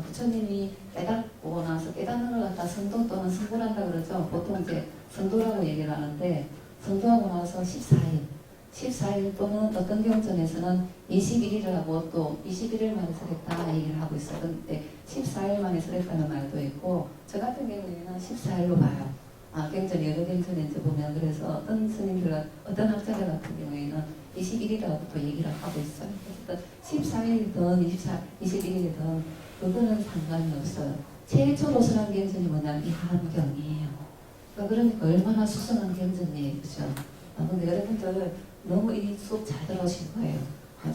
부처님이 깨닫고 나서 깨닫는 걸 갖다 성도 또는 성불한다 그러죠. 보통 이제 성도라고 얘기를 하는데 성도하고 나서 14일 또는 어떤 경전에서는 21일을 하고 또 21일 만에 설했다 얘기를 하고 있어요. 근데 14일 만에 설했다는 말도 있고 저 같은 경우에는 14일로 봐요. 경전이 여러 경전에 이제 보면 그래서 어떤 스님들 어떤 학자들 같은 경우에는 21일이라고 또 얘기를 하고 있어요. 그래서 14일이든 21일이든 그거는 상관이 없어요. 최초로 선한 경전이 뭐냐면 이 하암경이에요. 그러니까 얼마나 수상한 경전이에요. 그죠? 근데 여러분들 너무 이 수업 잘 들어오신 거예요.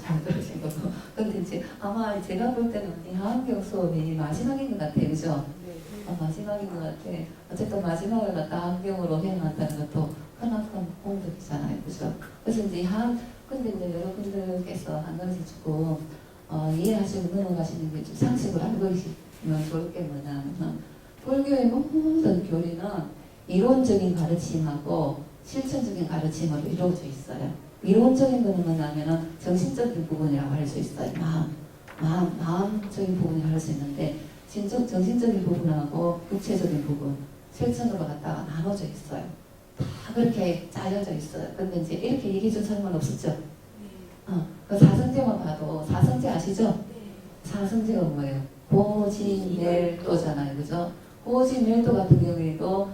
잘 들으신 거고. 근데 이제 아마 제가 볼 때는 이 하암경 수업이 마지막인 것 같아요. 그죠? 마지막인 것 같아. 어쨌든 마지막을 갖다 하암경으로 해놨다는 것도 하나큰 공덕이잖아요. 그죠? 그래서 이제 근데 이제 여러분들께서 한 가지 조금 이해하시고 넘어가시는 게 좀 상식을 알고 계시면 좋을 게 뭐냐면 불교의 모든 교리는 이론적인 가르침하고 실천적인 가르침으로 이루어져 있어요. 이론적인 거는 뭐냐면은 정신적인 부분이라고 할 수 있어요. 마음적인 부분이라고 할 수 있는데 정신적인 부분하고 구체적인 부분, 실천으로 갖다가 나눠져 있어요. 다 그렇게 짜여져 있어요. 근데 이제 이렇게 얘기해 준 사람은 없었죠? 그 사성제만 봐도, 사성제 아시죠? 사성제가 뭐예요? 고지멸도잖아요. 그죠? 고지멸도 같은 경우에도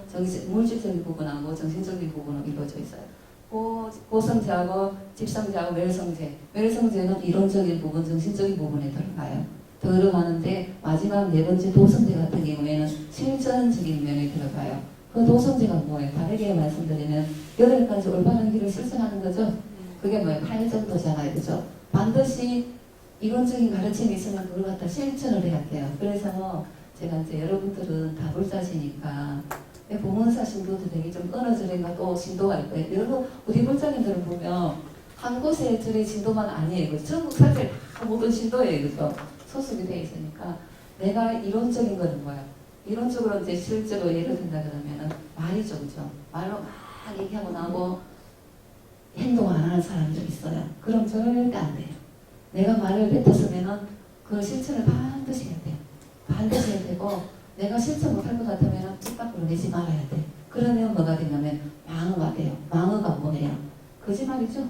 물질적인 부분하고 정신적인 부분으로 이루어져 있어요. 고성제하고 집성제하고 멸성제. 멸성제는 이론적인 부분, 정신적인 부분에 들어가는데 마지막 네 번째 도성제 같은 경우에는 실전적인 면에 들어가요. 그 도성제가 뭐예요? 다르게 말씀드리면 8가지 올바른 길을 실천하는 거죠. 그게 뭐예요? 8정도잖아요. 그죠? 반드시 이론적인 가르침이 있으면 그걸 갖다 실천을 해야 돼요. 그래서 제가 이제 여러분들은 다 불자시니까 보문사 신도도 되게 좀 끊어지니까 또 신도가 있고요. 여러분 우리 불자님들은 보면 한 곳에 들의 신도만 아니에요. 그죠? 전국 사실 모든 신도예요. 그죠? 소속이 되어 있으니까 내가 이론적인 거는 뭐야? 이론적으로 이제 실제로 예를 든다 그러면은 말이죠. 그죠? 말로 막 얘기하고 나고 행동 안 하는 사람들이 있어요. 그럼 절대 안 돼요. 내가 말을 뱉었으면은 그 실천을 반드시 해야 돼요. 반드시 해야 되고 내가 실천 못할 것 같으면 집 밖으로 내지 말아야 돼. 그러면 뭐가 되냐면 망어가 돼요. 망어가 뭐예요? 거짓말이죠?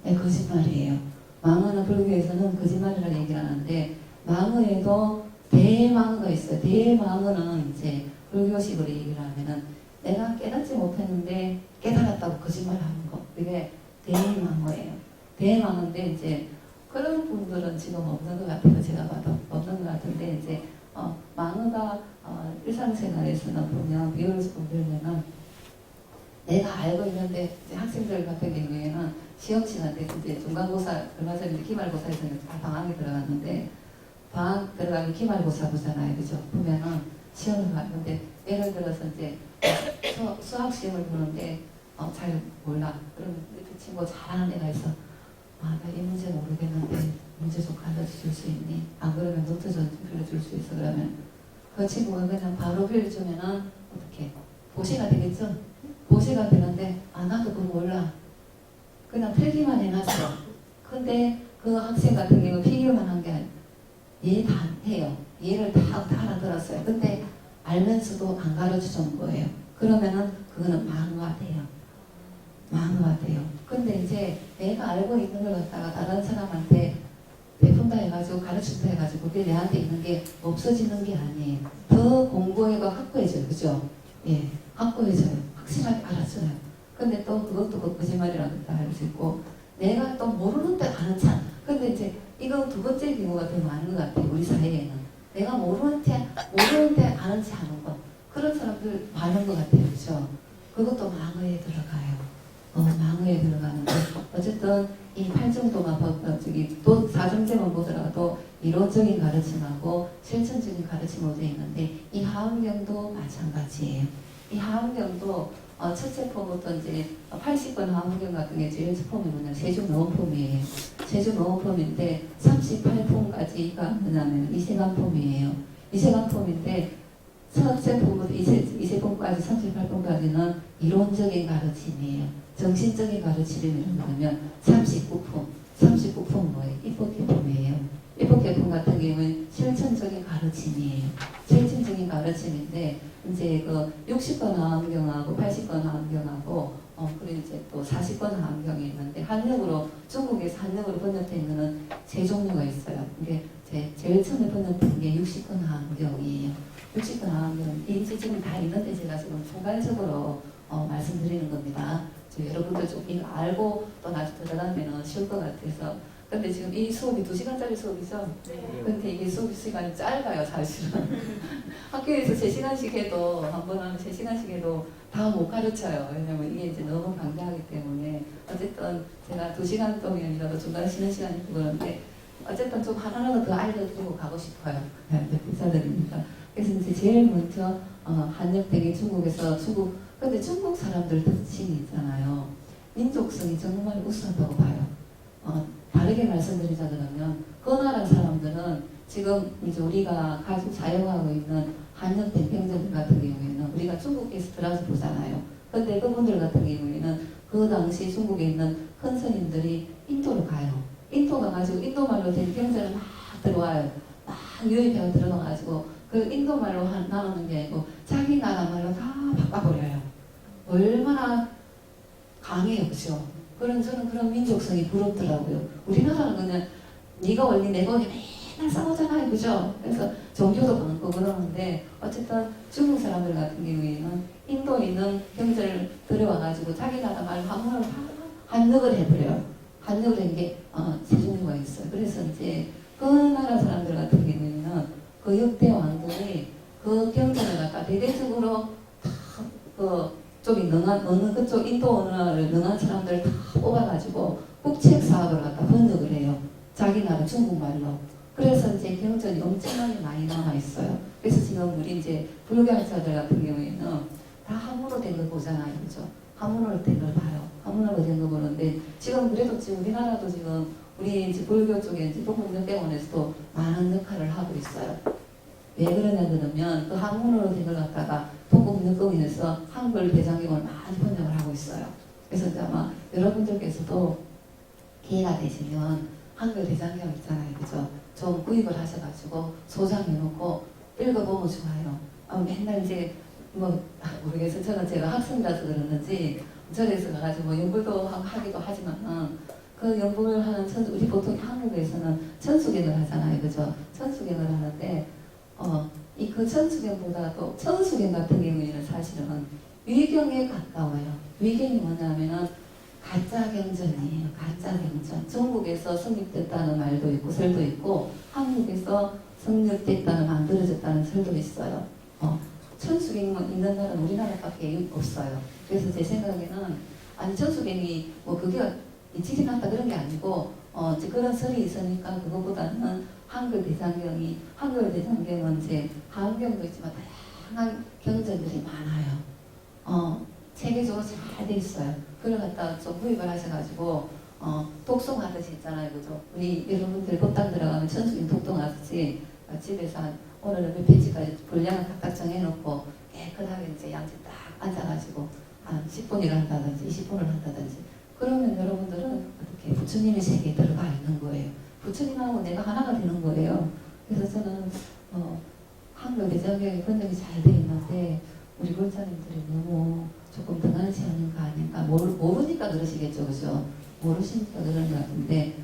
네, 거짓말이에요. 망어는 불교에서는 거짓말이라고 얘기를 하는데 망어에도 대망어가 있어요. 대망어는 이제 불교식으로 얘기를 하면은 내가 깨닫지 못했는데 깨달았다고 거짓말하는 거. 그게 대망어예요. 대망어인데 이제 그런 분들은 지금 없는 것 같아요. 제가 봐도 없는 것 같은데 이제 망어가 일상생활에서는 보면 비유를 보면은 내가 알고 있는데 이제 학생들 같은 경우에는 시험 시간 때 이제 중간고사 얼마 전에 기말고사에서 다 방학에 들어갔는데 방학 들어가면 기말고사 보잖아요. 그죠? 보면은 시험을 봤는데 예를 들어서 이제 수학 시험을 보는데 잘 몰라. 그럼 그 친구 잘하는 애가 있어. 나 이 문제 모르겠는데 문제 좀 가르쳐줄 수 있니? 안 그러면 노트 좀 빌려줄 수 있어. 그러면 그 친구가 그냥 바로 빌려주면은 어떻게 보시가 되겠죠? 보시가 되는데 나도 그거 몰라. 그냥 필기만 해놨어. 근데 그 학생 같은 경우 필기만 한 게 이해 다 해요. 이해를 다 알아들었어요. 근데 알면서도 안 가르쳐준 거예요. 그러면은 그거는 망어가 돼요. 망어가 돼요. 근데 이제 내가 알고 있는 걸 갖다가 다른 사람한테 베푼다 해가지고 가르친다 해가지고 그게 내한테 있는 게 없어지는 게 아니에요. 더 공부해가 확고해져요. 그죠? 예, 확고해져요. 확실하게 알았어요. 근데 또 그것도 그 거짓말이라고 할 수 있고 내가 또 모르는데 아는 참. 근데 이제 이건 두 번째 경우가 더 많은 것 같아요. 우리 사회에는. 내가 모르는데 아는 체 아는 것. 그런 사람들 많은 것 같아요. 그죠? 그것도 망어에 들어가요. 망어에 들어가는데 어쨌든 이 8정도가 또 4정제만 보더라도 이론적인 가르침하고 실천적인 가르침으로 되어 있는데 이 하암경도 마찬가지예요. 이 하암경도 첫째 폼부터 이제 80권 하암경 같은 게 제일 첫 폼이 뭐냐면 세중노원폼이에요. 세중노원폼인데 38폼까지가 뭐냐면 이세간폼이에요. 이세간폼인데 첫째 폼부터 이세폼까지 38폼까지는 이론적인 가르침이에요. 정신적인 가르침이 뭐냐면 39폼 뭐예요? 입법계폼이에요. 입법계폼 같은 경우는 실천적인 가르침이에요. 실천적인 가르침인데 이제 그 60권 하암경하고 80권 하암경하고 그리고 이제 또 40권 하암경이 있는데 한역으로 중국에서 한역으로 번역된 거는 세 종류가 있어요. 이게 제일 처음에 번역된 게 60권 하암경이에요. 60권 하암경은 이 지금 다 있는데 제가 지금 총괄적으로 말씀드리는 겁니다. 여러분들 좀 이거 알고 또 나중에 들어가면 쉬울 것 같아서 근데 지금 이 수업이 2시간짜리 수업이죠? 네. 근데 이게 수업 시간이 짧아요, 사실은. 학교에서 3시간씩 해도, 한 번 하면 3시간씩 해도 다 못 가르쳐요. 왜냐면 이게 이제 너무 방대하기 때문에. 어쨌든 제가 2시간 동안이라도 중간에 쉬는 시간이 있고 그런데, 어쨌든 좀 하나라도 더 알려주고 가고 싶어요. 기사들이니까. 그래서 이제 제일 먼저, 한역대기 중국에서 근데 중국 사람들 특징이 있잖아요. 민족성이 정말 우수하다고 봐요. 다르게 말씀드리자 그러면 그 나라 사람들은 지금 이제 우리가 가지고 사용하고 있는 한역 대평전 같은 경우에는 우리가 중국에서 들어서 보잖아요. 근데 그분들 같은 경우에는 그 당시 중국에 있는 큰 스님들이 인도로 가요. 인도 가가지고 인도말로 된 경전을 막 들어와요. 막 유입해가 들어가가지고 그 인도말로 나오는 게 아니고 자기 나라 말로 다 바꿔버려요. 얼마나 강해요, 그죠? 저는 그런 민족성이 부럽더라고요. 우리나라는 그냥 네가 원리 내가 원리 맨날 싸우잖아요, 그죠? 그래서 종교도 많고 그러는데 어쨌든 중국 사람들 같은 경우에는 인도에 있는 경제를 들어와가지고 자기 나라 말 한문을 한역을 해버려요. 한역을 한 게 세 종류가 있어요. 그래서 이제 그 나라 사람들 같은 경우에는 그 역대 왕들이 그 경제를 갖다 대대적으로 쪽이 능한 어느 그쪽 인도 언어를 능한 사람들 다 뽑아가지고 국책 사업을 갖다 번역을 해요. 자기 나라 중국말로. 그래서 이제 경전이 엄청나게 많이 남아 있어요. 그래서 지금 우리 이제 불교학자들 같은 경우에는 다 한문으로 된 걸 보잖아요, 그죠? 한문으로 된 걸 봐요. 한문으로 된 거 보는데 지금 그래도 지금 우리나라도 지금 우리 이제 불교 쪽에 이제 동국역대원에서도 많은 역할을 하고 있어요. 왜 그러냐 그러면 그 한문으로 된 걸 갖다가 동국역공인에서 한글 대장경을 많이 번역을 하고 있어요. 그래서 이제 아마 여러분들께서도 기회가 되시면 한글 대장경 있잖아요, 그죠? 좀 구입을 하셔가지고 소장해놓고 읽어보면 좋아요. 맨날 이제 모르겠어요. 저는 제가 학생이라서 그러는지 절에서 가가지고 연구도 하기도 하지만 그 연구를 하는 우리 보통 한국에서는 천수경을 하잖아요, 그죠? 천수경을 하는데 그 천수경보다 또 천수경 같은 경우에는 사실은 위경에 가까워요. 위경이 뭐냐면은 가짜 경전이에요. 가짜 경전. 중국에서 성립됐다는 말도 있고 설도 있고 한국에서 성립됐다는 만들어졌다는 설도 있어요. 천수경 있는 나라는 우리나라밖에 없어요. 그래서 제 생각에는 천수경이 그게 일찍이 났다 그런 게 아니고 그런 설이 있으니까 그거보다는 한글 대장경은 이제 하음경도 있지만 다양한 경전들이 많아요. 체계적으로 잘 돼 있어요. 그걸 갖다가 좀 구입을 하셔가지고 독송하듯이 있잖아요, 그죠? 우리 여러분들 법당 들어가면 천수경 독송하듯이 집에서 오늘은 몇 페이지까지 분량을 각각 정해놓고 깨끗하게 이제 양지 딱 앉아가지고 한 10분을 한다든지 20분을 한다든지 그러면 여러분들은 어떻게 부처님의 세계에 들어가 있는 거예요. 부처님하고 내가 하나가 되는 거예요. 그래서 저는 한글 대장경이 번역이 잘 돼 있는데 우리 권사님들이 너무 조금 등한시하는 거 아닌가 모르니까 그러시겠죠, 그죠? 모르시니까 그러는 것 같은데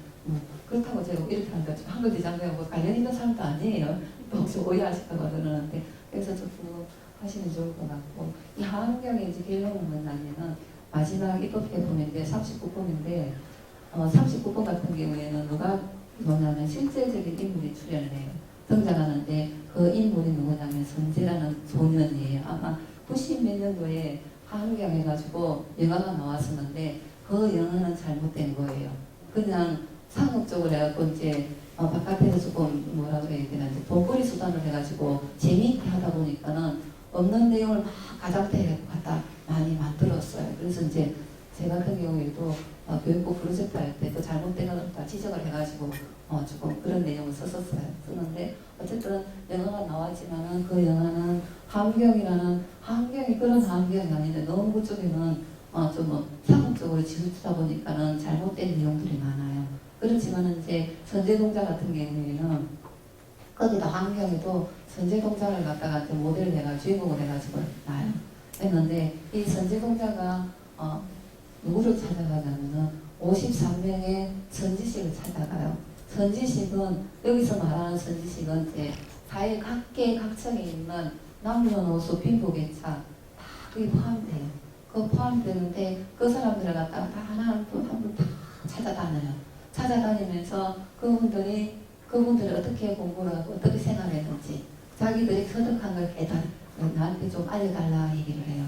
그렇다고 제가 이렇게 한다 한글 대장경하고 관련 있는 사람도 아니에요. 또 혹시 오해하실까봐 그러는데 그래서 조금 하시면 좋을 것 같고 이 하음경의 이제 결론은 뭐냐면은 마지막 입법에 보면 이제 39번인데 39번 같은 경우에는 누가 뭐냐면 실제적인 인물이 출연을 해요. 등장하는데 그 인물이 누구냐면 선제라는 소년이에요. 아마 90몇 년도에 하음경 해가지고 영화가 나왔었는데 그 영화는 잘못된 거예요. 그냥 상업적으로 해갖고 이제 바깥에서 조금 뭐라 그래야 되나 이제 돈벌이 수단을 해가지고 재미있게 하다 보니까는 없는 내용을 막 가장대에 갖다 많이 만들었어요. 그래서 이제 제 같은 경우에도 교육부 프로젝트 할 때 그 잘못된 것을 다 지적을 해가지고 조금 그런 내용을 썼는데 어쨌든 영화가 나왔지만은 그 영화는 하음경이 그런 하음경이 아닌데 너무 그쪽에는 좀 상업적으로 지루다 보니까는 잘못된 내용들이 많아요. 그렇지만은 이제 선제동자 같은 경우에는 거기다 하음경에도 선제동자를 갖다가 모델을 해가 주인공을 해가지고 나요. 했는데 이 선제동자가 누구를 찾아가냐면은 53명의 선지식을 찾아가요. 선지식은 여기서 말하는 선지식은 이제 사회 각계 각층에 있는 남녀노소 빈부계차 다 그게 포함돼요. 그 포함되는데 그 사람들을 갖다가 다 하나 한 분 다 찾아다녀요. 찾아다니면서 그분들이 어떻게 공부를 하고 어떻게 생활했는지 자기들이 터득한 걸 나한테 좀 알려달라 얘기를 해요.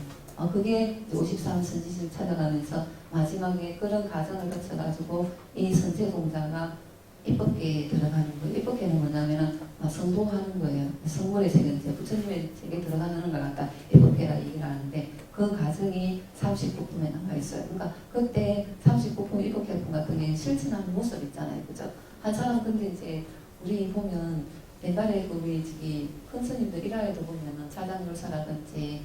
그게 53 선지식을 찾아가면서 마지막에 그런 과정을 거쳐가지고 이 선제공자가 입법계에 들어가는 거예요. 입법계는 뭐냐면은 성도하는 거예요. 성물의 세계, 이제 부처님의 세계에 들어가는 걸 갖다 입법계라 얘기를 하는데 그 과정이 39품에 나와 있어요. 그러니까 그때 39품 입법계품 같은 게 실천하는 모습 있잖아요. 그죠? 한 사람 근데 이제 우리 보면 옛날에 우리 저기 큰 스님들 일화에도 보면은 자장율사라든지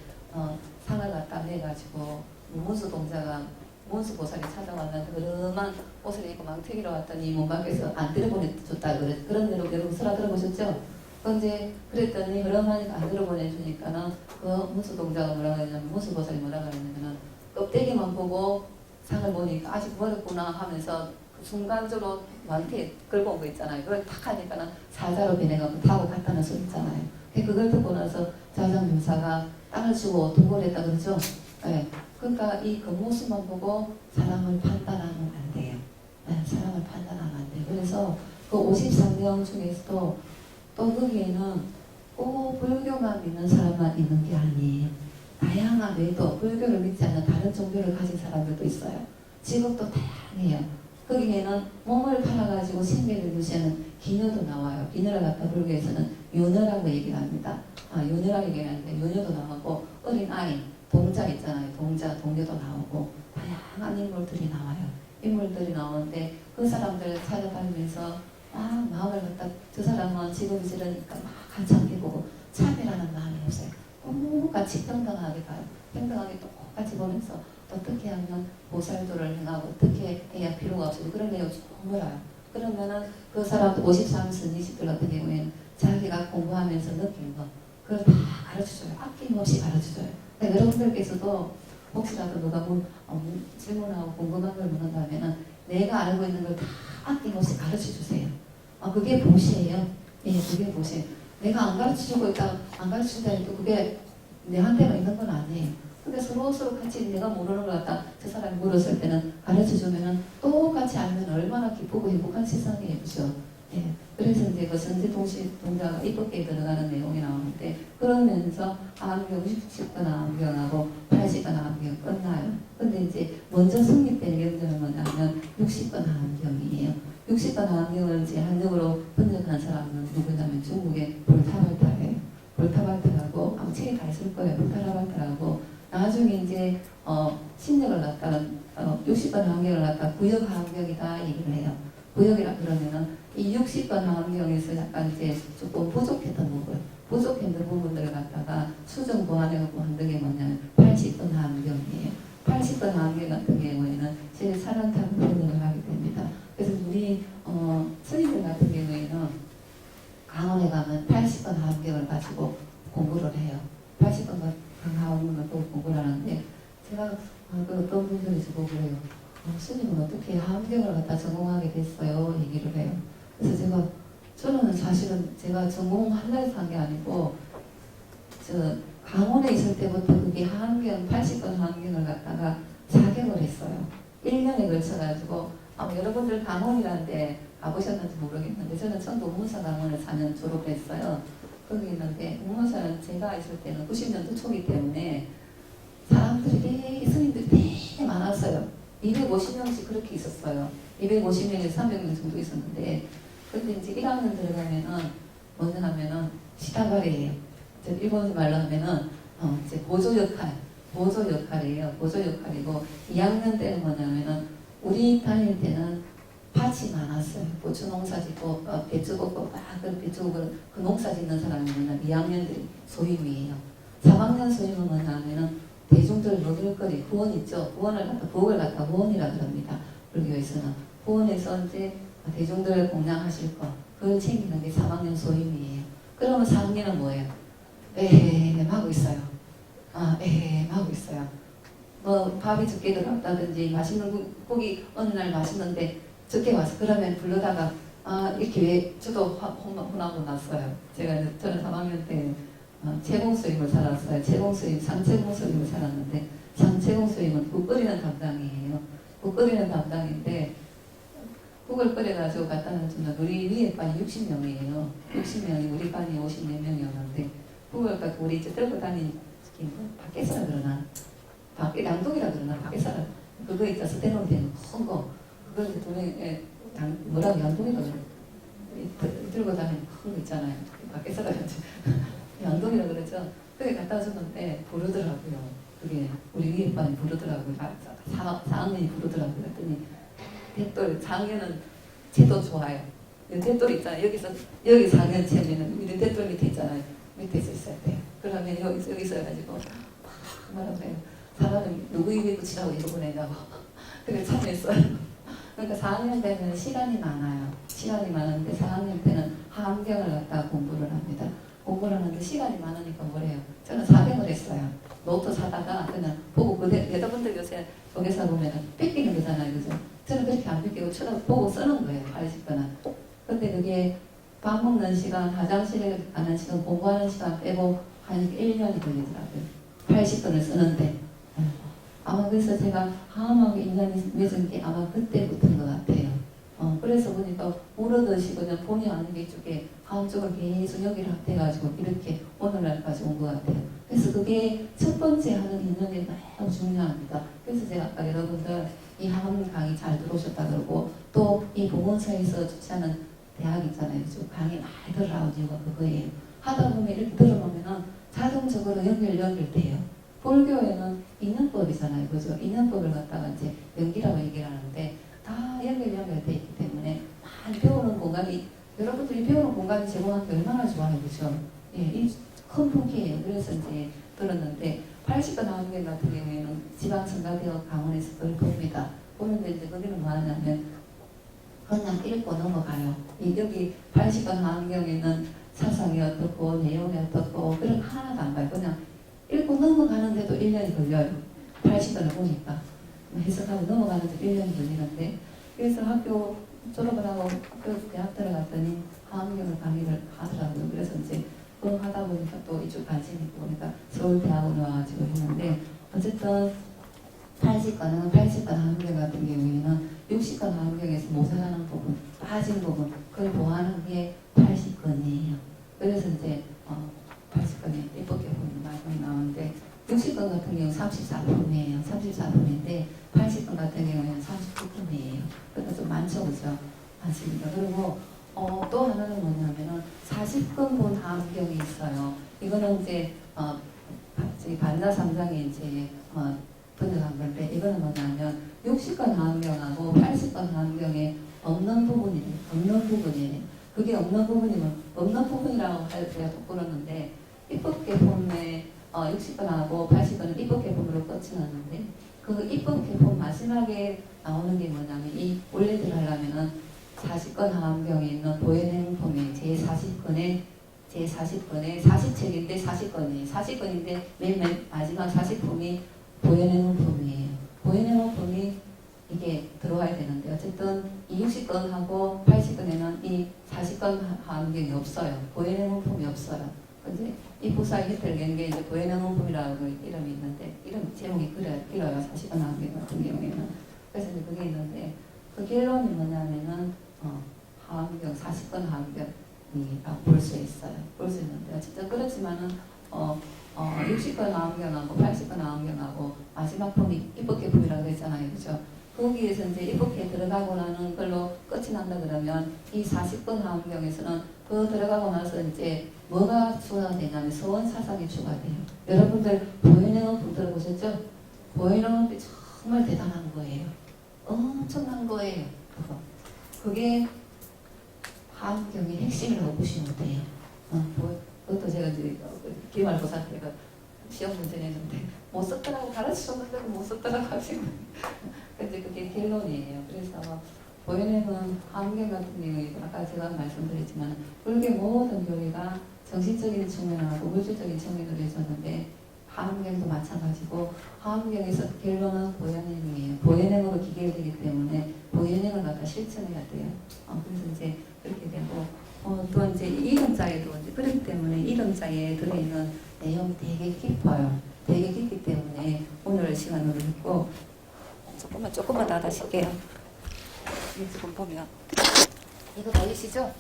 상을 갖다 내가지고 문수 동자가 문수 보살이 찾아왔는데 그러한 옷을 입고 망태기로 왔더니 문 밖에서 안 들어보내줬다 그런 대로 여러분 설화 들어보셨죠? 근데 그랬더니 그러하니까 안 들어보내주니까는 그 문수 동자가 뭐라고 했냐면 문수 보살이 뭐라고 했냐면은 껍데기만 보고 상을 보니까 아직 멀었구나 하면서 그 순간적으로 망태에 걸고 온 거 있잖아요. 그걸 탁 하니까는 사자로 변해가고 타고 갔다는 소리 있잖아요. 그걸 듣고 나서 자장율사가 땅을 주고 동거했다 그러죠. 네. 그러니까 이 겉모습만 보고 사람을 판단하면 안 돼요. 네, 사람을 판단하면 안 돼요. 그래서 그 53명 중에서도 또 거기에는 꼭 불교만 믿는 사람만 있는 게 아니에요. 다양한 외도 불교를 믿지 않는 다른 종교를 가진 사람들도 있어요. 직업도 다양해요. 거기에는 몸을 팔아가지고 생계를 유지하는 기녀도 나와요. 기녀를 갖다 불교에서는 요녀라고 얘기를 합니다. 요녀라고 얘기하는데 요녀도 나오고 어린 아이 동자 있잖아요. 동료도 나오고 다양한 인물들이 나와요. 인물들이 나오는데 그 사람들을 찾아다니면서 마음을 갖다 저 사람은 직업이 저러니까 막 한참게 보고 차별하는 마음이 없어요. 똑같이 평등하게 봐요. 평등하게 똑같이 보면서 어떻게 하면 보살도를 행하고 어떻게 해야 필요가 없어요. 그런 내용 쭉 몰아요. 그러면은 그 사람도 53선지식들 같은 경우에는 자기가 공부하면서 느낀 거 그걸 다 가르쳐줘요. 아낌없이 가르쳐줘요. 그러니까 여러분들께서도 혹시라도 누가 질문하고 궁금한 걸 묻는다면 내가 알고 있는 걸 다 아낌없이 가르쳐주세요. 그게 보시예요. 예, 그게 보시예요. 내가 안 가르쳐주고 있다가 안 가르쳐준다니까 그게 내한테만 있는 건 아니에요. 근데 서로 같이 내가 모르는 걸 갖다 저 사람이 물었을 때는 가르쳐주면은 똑같이 알면 얼마나 기쁘고 행복한 세상이에요. 그죠? 예. 그래서 이제 그 선지동자가 입법계에 들어가는 내용이 나오는데 그러면서 암경 60번 암경하고 80번 암경 끝나요. 근데 이제 먼저 성립된 경전은 뭐냐면 60번 암경이에요. 60번 암경을 이제 한적으로 번역한 사람은 누구냐면 중국의 볼타발타예요. 볼타발타라고 아마 책에 다 있을 거예요. 볼타발타라고 나중에 이제 신력을 갖다가 60번 암경을 갖다가 구역 암경이다 얘기를 해요. 구역이라 그러면은 이 60번 암경에서 약간 이제 조금 부족했던 부분들을 갖다가 수정 보완해갖고 만든 게 뭐냐면 80번 암경이에요. 80번 암경 같은 경우에는 제일 사랑타고 변형을 하게 됩니다. 그래서 우리 스님들 같은 경우에는 강원에 가면 80번 암경을 가지고 공부를 해요. 80번 강화하는 걸 공부를 하는데 제가 그 어떤 분들이 저보고 그래요. 스님은 어떻게 함경을 갖다 전공하게 됐어요? 얘기를 해요. 그래서 저는 사실은 제가 전공하려 해서 한 게 아니고 강원에 있을 때부터 그게 함경 80번 함경을 갖다가 자격을 했어요. 1년에 걸쳐가지고 여러분들 강원이라는데 가보셨는지 모르겠는데 저는 전도 문사 강원을 4년 졸업을 했어요. 거기 있는데 문사는 제가 있을 때는 90년도 초기 때문에 사람들이 스님들이 되게 많았어요. 250명씩 그렇게 있었어요. 250명에서 300명 정도 있었는데 근데 이제 1학년 들어가면은 뭐냐 하면은 시다발이에요. 일본 말로 하면은 이제 보조 역할이에요. 보조 역할이고 2학년 때는 뭐냐면은 우리 다닐 때는 밭이 많았어요. 고추 농사 짓고 배추 걷고 그 배추 그 농사 짓는 사람이 뭐냐 2학년들이 소임이에요. 3학년 소임은 뭐냐 하면은 대중들 먹을 거리 후원 있죠. 부엌을 갖다 후원이라 그럽니다. 불교에서는 후원에서 이제 대중들 공양하실 거 그걸 챙기는 게 3학년 소임이에요. 그러면 4학년은 뭐예요? 하고 있어요. 하고 있어요. 뭐 밥이 적게 들어갔다든지 맛있는 고기 어느 날 맛있는데 적게 와서 그러면 불러다가 이렇게 왜 저도 혼나고 났어요. 저는 3학년 때 채공수임을 살았어요. 상채공수임을 살았는데 상채공수임은 국 끓이는 담당이에요. 국 끓이는 담당인데 국을 끓여가지고 갖다 놔주면 우리 위에 반이 60명이에요. 60명이 우리 반이 54명이었는데 국을 갖고 우리 이제 들고 다니는 밖에서라 그러나 밖에 양동이라 그러나 밖에서라 그거 있자 스테로로 된 큰 거 그걸 이제 돈에 뭐라고 양동이라 그러나 들고 다니는 큰 거 있잖아요. 밖에서라 그러지 양동이라 그러죠. 그게 갖다 줬는데 부르더라고요. 그게 우리 위에 반이 부르더라고요. 4학년이 부르더라고요. 그랬더니 대돌 4학년은 제도 좋아요. 대돌 있잖아요. 여기 4학년 채우면 우리 대돌 밑에 있잖아요. 밑에서 있어야 돼요. 그러면 여기서 해가지고 막 뭐라고 해요. 사람은 누구 입에 붙이라고 이거 보내냐고. 그래 참했어요. 그러니까 4학년 때는 시간이 많아요. 시간이 많은데 4학년 때는 한경을 갖다가 공부를 합니다. 공부를 하는데 시간이 많으니까 뭐래요. 저는 400을 했어요. 노트 사다가 그냥 보고 여자분들 요새 조개사 보면 뺏기는 거잖아요. 그죠? 저는 그렇게 안 뺏기고 쳐다보고 쓰는 거예요. 80거나. 근데 그게 밥 먹는 시간, 화장실에 가는 시간, 공부하는 시간 빼고 한 1년이 걸리더라고요. 80건을 쓰는데. 아마 그래서 제가 화음하고 인간이 맺은 게 아마 그때부터인 것 같아요. 그래서 보니까 물어드시고 그냥 본의 아니게 이쪽에 화음 쪽을 계속 여기를 합해가지고 이렇게 오늘날까지 온 것 같아요. 그래서 그게 첫 번째 하는 인연이 매우 중요합니다. 그래서 제가 아까 여러분들 이 화음 강의 잘 들어오셨다 그러고 또 이 보건사에서 주최하는 대학 있잖아요. 좀 강의 많이 들어라온 이유가 그거예요. 하다 보면 이렇게 들어보면은 자동적으로 연결돼요. 불교에는 인연법이잖아요. 그죠? 인연법을 갖다가 이제 연기라고 얘기를 하는데 다 연결돼 있기 때문에 많이 배우는 공간이 여러분들이 배우는 공간이 제공한 게 얼마나 좋아요. 그죠? 예, 이 큰 풍기예요. 그래서 이제 들었는데 80건 하원경 같은 경우에는 지방선거대학 강원에서 그걸 봅니다. 보는데 이제 거기는 뭐 하냐면 그냥 읽고 넘어가요. 여기 80건 하원경에는 사상이 어떻고 내용이 어떻고 그런 거 하나도 안 봐요. 그냥 읽고 넘어가는데도 1년이 걸려요. 80건을 보니까 해석하고 넘어가는데 1년이 걸리는데 그래서 학교 졸업을 하고 학교 대학 들어갔더니 화학경을 강의를 하더라고요. 그래서 이제 그거 하다 보니까 또 이쪽 관심이 있고 그러니까 서울대학원 와가지고 했는데 어쨌든 80건 화학경 같은 경우에는 60건 화학경에서 모자라는 부분, 빠진 부분 그걸 보완한 게 80건이에요. 그래서 이제 80건이 예쁘게 보면 많이 나오는데 60건 같은 경우는 34분이에요. 34분인데 80건 같은 경우는 39분이에요. 그러니까 좀 많죠, 그죠? 많습니다. 그리고 또 하나는 뭐냐면은 40건 본 하암경이 있어요. 이거는 이제 반자 3장이 이제 번역한 건데 이거는 뭐냐면 60건 하암경하고 80건 하암경에 없는 부분이에요. 그게 없는 부분이면 없는 부분이라고 할 때가 부끄러운데 입법개품에 60건하고 80건은 입법개품으로 끝이 났는데 그 입법개품 마지막에 나오는 게 뭐냐면 이 원래대로 하려면은 40건 하암경에 있는 도해내용품의 제40건에 40책인데 40건이에요. 40건인데 맨 마지막 40품이 도해내용품이에요. 도해내용품이 이게 들어와야 되는데 어쨌든 이 60건하고 80건에는 이 40건 하암경이 없어요. 도해내용품이 없어요. 근데 이 부사의 혜택을 낸 게 이제 도해내용품이라고 이름이 있는데 이름 제목이 길어요. 40건 하암경 같은 경우에는. 그래서 이제 그게 있는데 그 결론이 뭐냐면은 하암경 40건 하암경이라고 볼 수 있어요. 볼 수 있는데 어쨌든 그렇지만은 60건 하암경하고 80건 하암경하고 마지막 품이 입법개품이라고 했잖아요. 그죠? 거기에서 이제 입법계 들어가고 나는 걸로 끝이 난다 그러면 이 40건 하암경에서는 그 들어가고 나서 이제 뭐가 추가가 되냐면 서원 사상이 추가돼요. 여러분들 보혜능은 들어보셨죠? 보혜능은 정말 대단한 거예요. 엄청난 거예요. 그게 하암경의 핵심이라고 보시면 돼요. 그것도 제가 이제 기말고사 때가 시험 문제 냈는데 못 썼더라고 가르치셨는데 못 썼더라고 하시고 근데 그게 결론이에요. 그래서 보현행은 하암경 같은 경우에 아까 제가 말씀드렸지만 불교 모든 교리가 정신적인 측면하고 물질적인 측면으로 해줬는데 하암경도 마찬가지고 하암경에서 결론은 보현행이에요. 보현행으로 기계되기 때문에 보현행을 갖다 실천해야 돼요. 그래서 이제 그렇게 되고 또 이제 이름자에도 이제 그렇기 때문에 이름자에 들어있는 내용이 되게 깊어요. 되게 깊기 때문에 오늘 시간으로 읽고 조금만 더 하실게요. 이 지금 보면 이거 보이시죠?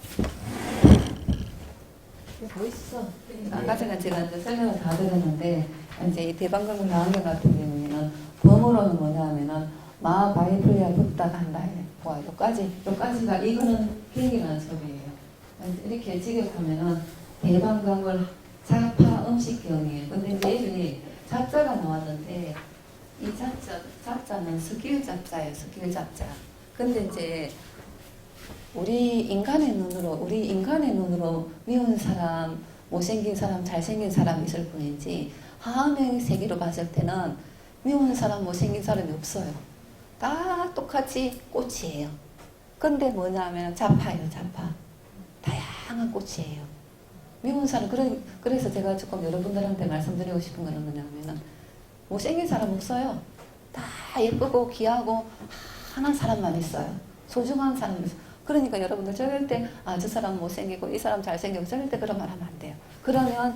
이거 보이시죠? 아까 전에 제가 이제 설명을 다 드렸는데 이제 이 대방강물 하환경 같은 경우에는 범으로는 뭐냐면은 마바이플리아 붙다가 한다. 와, 요까지가 이거는 비행이라는 소리예요. 이렇게 직역하면은 대방강물 자파 음식경이에요. 근데 이제 여기 잡자가 나왔는데 이 잡자는 스킬 잡자예요. 스킬 잡자. 근데 이제 우리 인간의 눈으로 미운 사람, 못생긴 사람, 잘생긴 사람이 있을 뿐이지 하나의 세계로 봤을 때는 미운 사람, 못생긴 사람이 없어요. 다 똑같이 꽃이에요. 근데 뭐냐면 자파예요. 자파. 다양한 꽃이에요. 미운 사람, 그래서 제가 조금 여러분들한테 말씀드리고 싶은 거는 뭐냐면은 못생긴 사람 없어요. 다 예쁘고 귀하고 하나는 사람만 있어요. 소중한 사람이 있어요. 그러니까 여러분들 절대 저 사람 못생기고 이 사람 잘생기고 절대 그런 말 하면 안 돼요. 그러면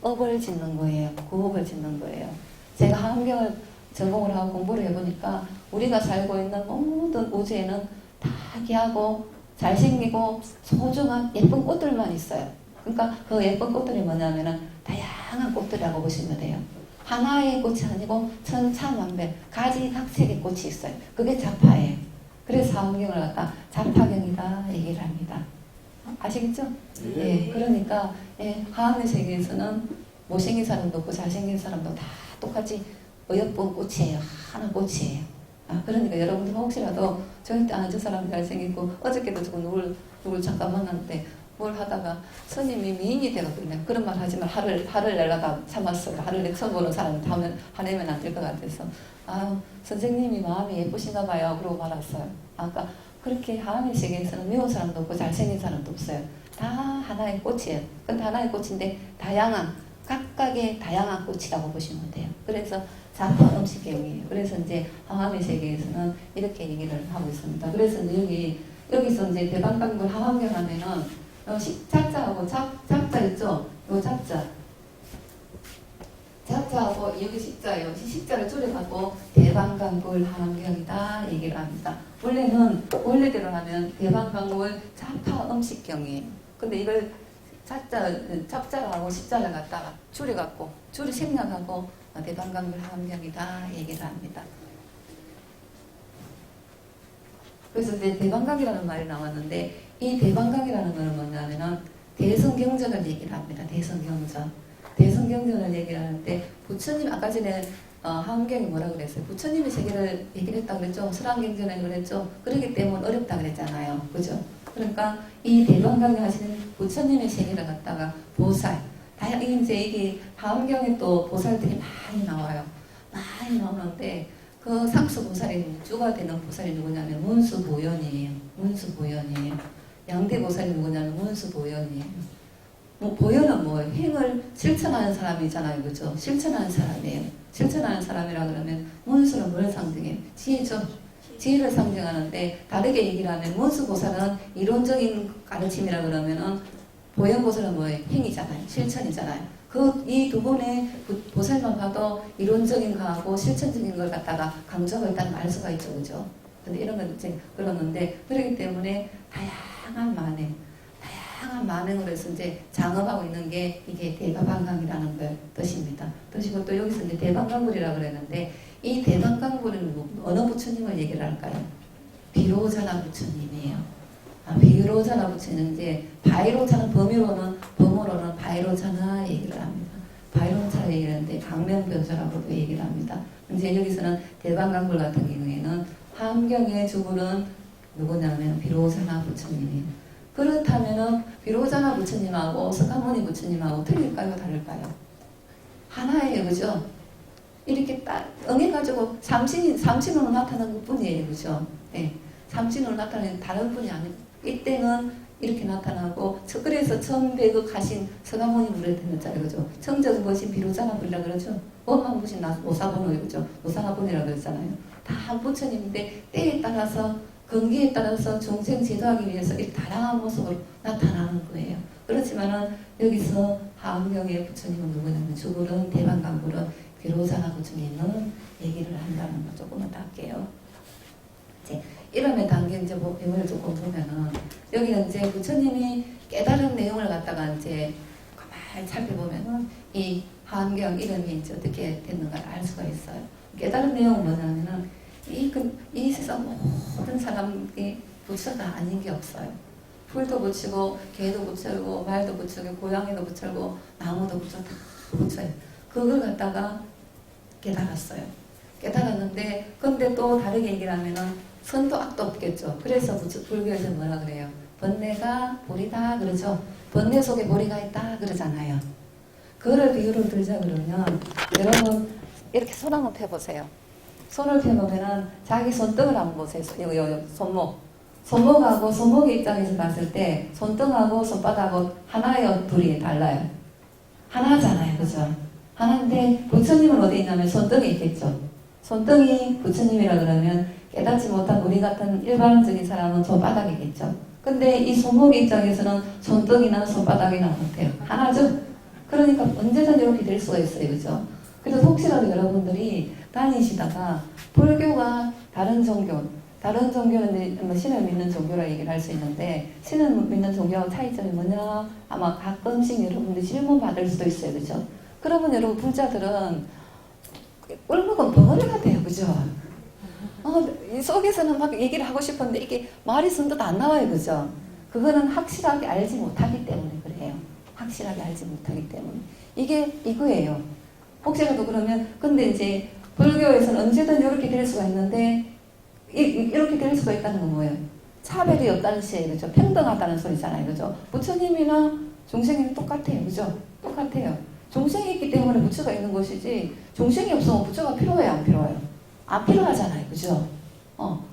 업을 짓는 거예요. 구업을 짓는 거예요. 제가 하환경을 전공을 하고 공부를 해보니까 우리가 살고 있는 모든 우주에는 다 귀하고 잘생기고 소중한 예쁜 꽃들만 있어요. 그러니까 그 예쁜 꽃들이 뭐냐면은 다양한 꽃들이라고 보시면 돼요. 하나의 꽃이 아니고 천차만별 가지각색의 꽃이 있어요. 그게 자파예요. 그래서 하환경을 갖다 자파경이다 얘기를 합니다. 아시겠죠? 예. 그러니까 하환의 세계에서는 못생긴 사람도 없고 잘생긴 사람도 다 똑같이 예쁜 꽃이에요. 하나 꽃이에요. 그러니까 여러분들 혹시라도 절대 저 사람 잘생기고 어저께도 누굴 잠깐 만났는데 뭘 하다가 스님이 미인이 되거든요. 그런 말 하지 마. 화를 내려다 참았어요. 화를 내 처음 보는 사람 화내면 안 될 것 같아서 선생님이 마음이 예쁘신가 봐요. 그러고 말았어요. 아까 그렇게 하나의 세계에서는 미운 사람도 없고 잘생긴 사람도 없어요. 다 하나의 꽃이에요. 근데 하나의 꽃인데 각각의 다양한 꽃이라고 보시면 돼요. 그래서 자파 음식경이에요. 그래서 이제 하환의 세계에서는 이렇게 얘기를 하고 있습니다. 그래서 이제 여기서 이제 대방강물 하환경 하면은 잡자하고 잡자 있죠? 요 잡자하고 여기 식자예요. 식자를 줄여갖고 대방강물 하환경이다 얘기를 합니다. 원래대로 하면 대방강물 자파 음식경이에요. 근데 이걸 잡자하고 식자를 갖다가 줄여갖고 생략하고 대방강물 하환경이다 얘기를 합니다. 그래서 이제 대방강이라는 말이 나왔는데 이 대방강이라는 건 뭐냐면은 대성경전을 얘기를 합니다. 대성경전을 얘기를 하는데 부처님 아까 전에 하환경이 뭐라 그랬어요? 부처님의 세계를 얘기를 했다고 그랬죠? 설왕경전에 그랬죠? 그렇기 때문에 어렵다 그랬잖아요. 그죠? 그러니까 이 대방강을 하시는 부처님의 세계를 갖다가 보살, 이게 하환경에 또 보살들이 많이 나와요. 많이 나오는데 그 상수보살이 주가 되는 보살이 누구냐면 문수보현이에요. 양대 보살이 누구냐면 문수보현이에요. 보현은 뭐예요? 행을 실천하는 사람이잖아요. 그죠? 실천하는 사람이에요. 실천하는 사람이라 그러면 문수는 뭘 상징해요? 지혜죠. 지혜를 상징하는데 다르게 얘기를 하면 문수보살은 이론적인 가르침이라 그러면은 보현보살은 뭐예요? 행이잖아요. 실천이잖아요. 이 두 분의 보살만 봐도 이론적인 거하고 실천적인 걸 갖다가 강조하고 있다는 알 수가 있죠. 그죠? 근데 이런 건 이제 그러는데, 그렇기 때문에 다양한 만행으로 해서 이제 장업하고 있는 게 이게 대방강이라는 걸 뜻입니다. 뜻이고 또 여기서 이제 대방강불이라고 그랬는데, 이 대방강불은 어느 부처님을 얘기를 할까요? 비로자나 부처님이에요. 비로자나 부처는 이제 바이로자는 범으로는 바이로자나 얘기를 합니다. 바이로자나 얘기를 하는데 강명변조라고도 얘기를 합니다. 이제 여기서는 대방강불 같은 경우에는 하환경의 주부는 누구냐면 비로자나 부처님이에요. 그렇다면은 비로자나 부처님하고 석가모니 부처님하고 틀릴까요? 다를까요? 하나예요. 그죠? 이렇게 딱 응해가지고 삼신으로 나타나는 것 뿐이에요. 그죠? 네. 삼신으로 나타나는 다른 분이 아니고 이때는 이렇게 나타나고, 그래서 천백억 하신 석가모니 물에 됐잖아요. 그죠? 청정 보신 비로자나 불이라 그러죠? 원만 보신 노사본호, 그죠? 노사본이라고 그랬잖아요. 다 부처님인데 때에 따라서 근기에 따라서 중생 제도하기 위해서 이렇게 다양한 모습으로 나타나는 거예요. 그렇지만은 여기서 하환경의 부처님은 누구냐면 주불은 대방강불은 비로자나 부처님은 얘기를 한다는 거 조금만 더 할게요. 이제 이름에 담긴 이제 뭐 내용을 조금 보면은 여기는 이제 부처님이 깨달은 내용을 갖다가 이제 가만히 살펴보면은 이 한경 이름이 이제 어떻게 됐는가를 알 수가 있어요. 깨달은 내용은 뭐냐면은 이 세상 모든 사람이 부처가 아닌 게 없어요. 풀도 부처고 개도 부처고 말도 부처고 고양이도 부처고 나무도 부처 다 부처예요. 그걸 갖다가 깨달았어요. 깨달았는데 근데 또 다르게 얘기를 하면은 선도 악도 없겠죠. 그래서 불교에서 뭐라 그래요? 번뇌가 보리다 그러죠. 번뇌 속에 보리가 있다 그러잖아요. 그거를 비유를 들자 그러면 여러분 이렇게 손 한번 펴보세요. 손을 펴보면은 자기 손등을 한번 보세요. 요 손목하고 손목의 입장에서 봤을 때 손등하고 손바닥하고 하나예요, 둘이 달라요? 하나잖아요, 그죠? 하나인데 부처님은 어디 있냐면 손등에 있겠죠. 손등이 부처님이라 그러면 깨닫지 못한 우리 같은 일반적인 사람은 손바닥이겠죠. 근데 이 손목의 입장에서는 손등이나 손바닥이나 못해요. 하나죠? 그러니까 언제든 이렇게 될 수가 있어요, 그죠? 그래서 혹시라도 여러분들이 다니시다가 불교가 다른 종교는 뭐 신을 믿는 종교라 얘기를 할 수 있는데 신을 믿는 종교하고 차이점이 뭐냐? 아마 가끔씩 여러분들이 질문 받을 수도 있어요, 그죠? 그러면 여러분 불자들은 꿀먹은 벙어리가 돼요, 그죠? 이 속에서는 막 얘기를 하고 싶은데 이게 말이 선뜻 안 나와요, 그죠? 그거는 확실하게 알지 못하기 때문에 그래요. 확실하게 알지 못하기 때문에 이게 이거예요. 혹시라도 그러면 근데 이제 불교에서는 언제든 이렇게 될 수가 있는데 이렇게 될 수가 있다는 건 뭐예요? 차별이 없다는 시에 그죠? 평등하다는 소리잖아요, 그죠? 부처님이나 중생이 똑같아요, 그죠? 똑같아요. 중생이 있기 때문에 부처가 있는 것이지 중생이 없으면 부처가 필요해요, 안 필요해요? 안 필요하잖아요, 그죠?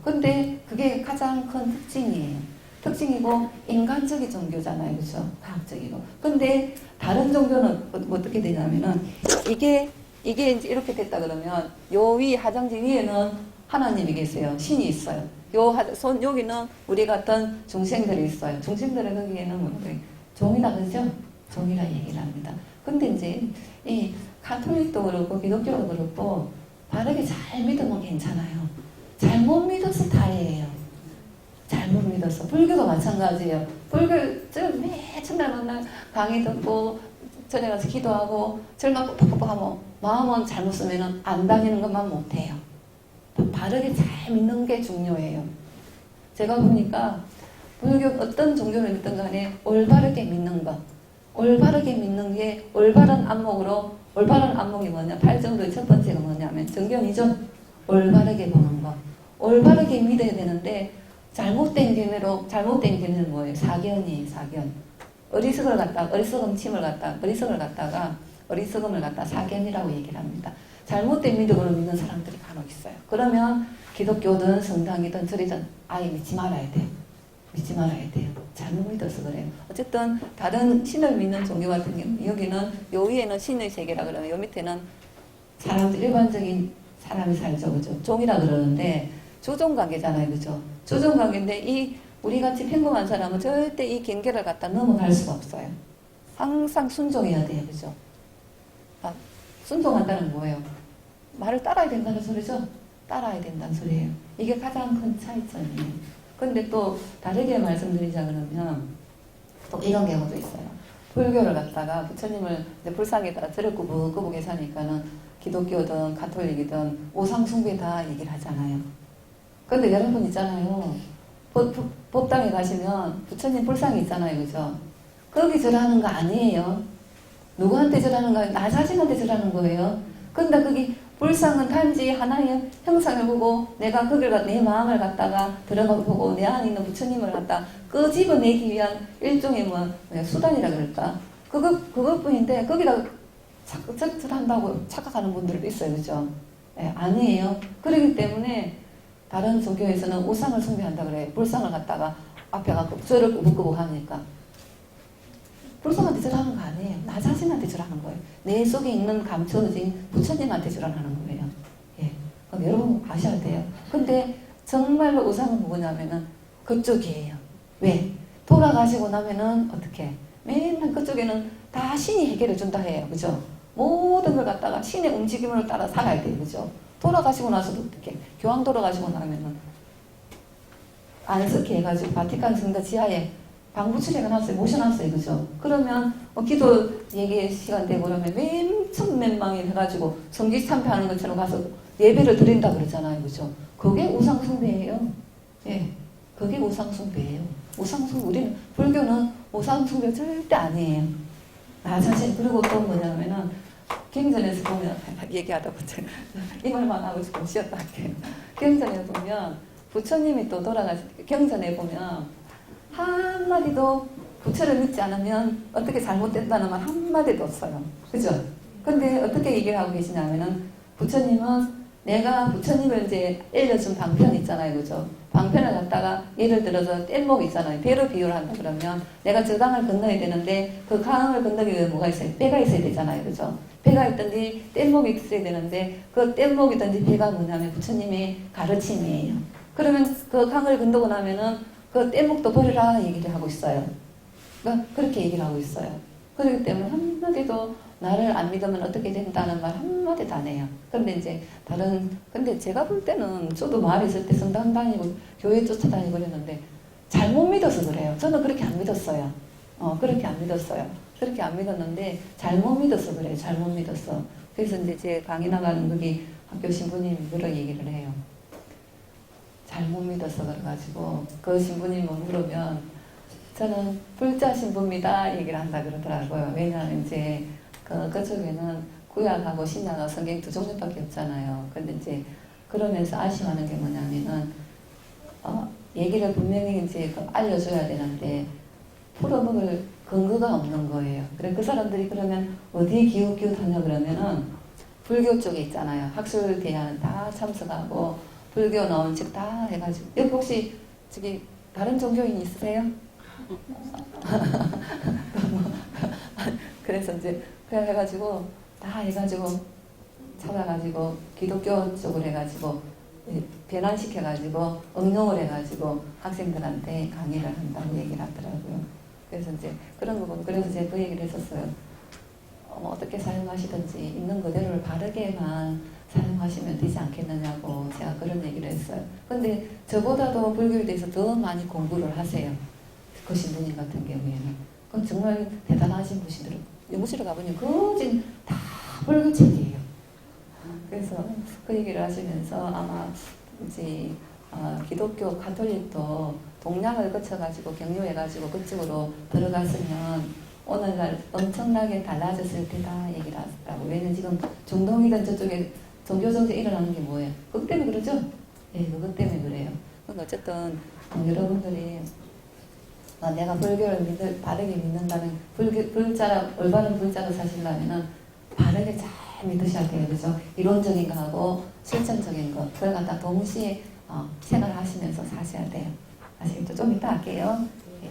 근데 그게 가장 큰 특징이에요. 특징이고 인간적인 종교잖아요, 그죠? 과학적이고. 근데 다른 종교는 어떻게 되냐면은 이게 이제 이렇게 됐다 그러면 요 위 하장지 위에는 하나님이 계세요. 신이 있어요. 여기는 우리 같은 중생들이 있어요. 중생들의 거기에는 뭐 종이라 그러죠? 종이라 얘기를 합니다. 근데 이제 이 가톨릭도 그렇고 기독교도 그렇고 바르게 잘 믿으면 괜찮아요. 잘못 믿어서 다예요. 잘못 믿어서. 불교도 마찬가지예요. 불교 매 첫날 만날 강의 듣고 전에 가서 기도하고 절만 뻑뻑뻑 하면 마음은 잘못 쓰면 안 다니는 것만 못해요. 바르게 잘 믿는 게 중요해요. 제가 보니까 불교 어떤 종교를 믿든 간에 올바르게 믿는 것. 올바르게 믿는 게 올바른 안목으로 올바른 안목이 뭐냐? 8정도의 첫 번째가 뭐냐면 정견이죠. 올바르게 보는 것. 올바르게 믿어야 되는데 잘못된 견해는 뭐예요? 사견이에요, 사견. 어리석음을 갖다가 사견이라고 얘기를 합니다. 잘못된 믿음으로 믿는 사람들이 간혹 있어요. 그러면 기독교든 성당이든 절이든 아예 믿지 말아야 돼요. 믿지 말아야 돼요. 잘못 믿어서 그래요. 어쨌든 다른 신을 믿는 종교 같은 경우는 여기는 요 위에는 신의 세계라 그러면 요 밑에는 사람들 일반적인 사람이 살죠, 그죠? 종이라 그러는데 조종관계잖아요, 그죠? 조종관계인데 이 우리같이 평범한 사람은 절대 이 경계를 갖다 넘어갈 수가 없어요. 항상 순종해야 돼요, 그죠? 순종한다는 뭐예요? 말을 따라야 된다는 소리죠? 따라야 된다는 소리예요. 이게 가장 큰 차이점이에요. 근데 또 다르게 말씀드리자 그러면 또 이런 경우도 있어요. 불교를 갖다가 부처님을 이제 불상에다가 절을 꾸벅꾸벅 사니까는 기독교든 가톨릭이든 오상숭배 다 얘기를 하잖아요. 근데 여러분 있잖아요. 법당에 가시면 부처님 불상이 있잖아요, 그죠? 거기 절하는 거 아니에요. 누구한테 절하는 거예요? 나 자신한테 절하는 거예요. 근데 거기 불상은 단지 하나의 형상을 보고 내가 거기를 내 마음을 갖다가 들어가 보고 내 안에 있는 부처님을 갖다 끄집어내기 위한 일종의 수단이라 그럴까? 그것뿐인데 거기다 절한다고 착각하는 분들도 있어요, 그죠? 네, 아니에요. 그렇기 때문에 다른 종교에서는 우상을 숭배한다 그래요. 불상을 갖다가 앞에 가고 절을 꾸벅꾸벅 하니까. 불상한테 절하는 거 아니에요. 나 자신한테 절하는 거예요. 내 속에 있는 감춰진 부처님한테 절하는 거예요. 예. 그럼 여러분 아셔야 돼요. 근데 정말로 우상은 뭐냐면은 그쪽이에요. 왜? 돌아가시고 나면은 어떻게? 맨날 그쪽에는 다 신이 해결해 준다 해요. 그죠? 모든 걸 갖다가 신의 움직임을 따라 살아야 돼요. 그죠? 돌아가시고 나서도 어떻게? 교황 돌아가시고 나면은 안석해 해가지고 바티칸 성당 지하에 방부출 해놨어요. 모셔놨어요. 그죠? 그러면 기도 얘기 시간 되고 그러면 맨천맨망이 해가지고 성지 참배하는 것처럼 가서 예배를 드린다 그러잖아요. 그죠? 그게 우상숭배예요. 예, 그게 우상숭배예요. 우리는 불교는 우상숭배 절대 아니에요. 사실 그리고 또 뭐냐면은 경전에서 보면 얘기하다 보자 이 말만 하고 싶으면 쉬었다 할게요. 경전에 보면 부처님이 또 경전에 보면 한마디도 부처를 믿지 않으면 어떻게 잘못된다는 말 한마디도 없어요. 그죠? 근데 어떻게 얘기를 하고 계시냐면은 부처님은 내가 부처님을 이제 알려준 방편 있잖아요. 그죠? 방편을 갖다가 예를 들어서 뗏목 있잖아요. 배로 비유를 한다 그러면 내가 저 강을 건너야 되는데 그 강을 건너기 위해 뭐가 있어요? 배가 있어야 되잖아요. 그죠? 배가 있든지 뗏목이 있어야 되는데 그 뗏목이든지 배가 뭐냐면 부처님의 가르침이에요. 그러면 그 강을 건너고 나면은 그 뗏목도 버리라 얘기를 하고 있어요. 그러니까 그렇게 얘기를 하고 있어요. 그렇기 때문에 한마디도 나를 안 믿으면 어떻게 된다는 말 한마디도 안 해요. 근데 제가 볼 때는 저도 마을에 있을 때 성당 다니고 교회 쫓아다니고 그랬는데 잘못 믿어서 그래요. 저는 그렇게 안 믿었어요. 그렇게 안 믿었는데 잘못 믿어서 그래요. 잘못 믿었어. 그래서 이제 제 강의 나가는 거기 학교 신부님이 그런 얘기를 해요. 잘못 믿어서 그래가지고 그 신부님이 물으면 저는 불자 신부입니다 얘기를 한다 그러더라고요. 왜냐하면 이제 그쪽에는 구약하고 신약하고 성경 두 종류밖에 없잖아요. 근데 이제 그러면서 아쉬워하는 게 뭐냐면은 얘기를 분명히 이제 알려줘야 되는데 풀어먹을 근거가 없는 거예요. 그래 그 사람들이 그러면 어디에 기웃기웃하냐 그러면은 불교 쪽에 있잖아요. 학술 대회는 다 참석하고 불교 나온 책 다 해가지고 여기 혹시 저기 다른 종교인 있으세요? 그래서 이제 그래 해가지고 다 해가지고 찾아가지고 기독교 쪽으로 해가지고 변환시켜가지고 응용을 해가지고 학생들한테 강의를 한다고 얘기를 하더라고요. 그래서 이제 그런 거 보면 그래서 제가 그 얘기를 했었어요. 어떻게 사용하시든지 있는 그대로를 바르게만 사용하시면 되지 않겠느냐고 제가 그런 얘기를 했어요. 근데 저보다도 불교에 대해서 더 많이 공부를 하세요. 그 신부님 같은 경우에는. 그건 정말 대단하신 분이더라고요. 연구실에 가보니 거진 다 불교책이에요. 그래서 그 얘기를 하시면서 아마 이제 기독교 가톨릭도 동양을 거쳐가지고 경유해가지고 그쪽으로 들어갔으면 오늘날 엄청나게 달라졌을 테다 얘기를 하더라고요. 왜냐면 지금 중동이든 저쪽에 종교정제 일어나는 게 뭐예요? 그것 때문에 그러죠? 예, 그것 때문에 그래요. 어쨌든 여러분들이 내가 불교를 바르게 믿는다면 올바른 불자로 사시려면은 바르게 잘 믿으셔야 돼요. 그죠? 이론적인 거하고 실천적인 거 그걸 갖다 동시에 생활하시면서 사셔야 돼요. 아시겠죠? 좀 이따 할게요. 예.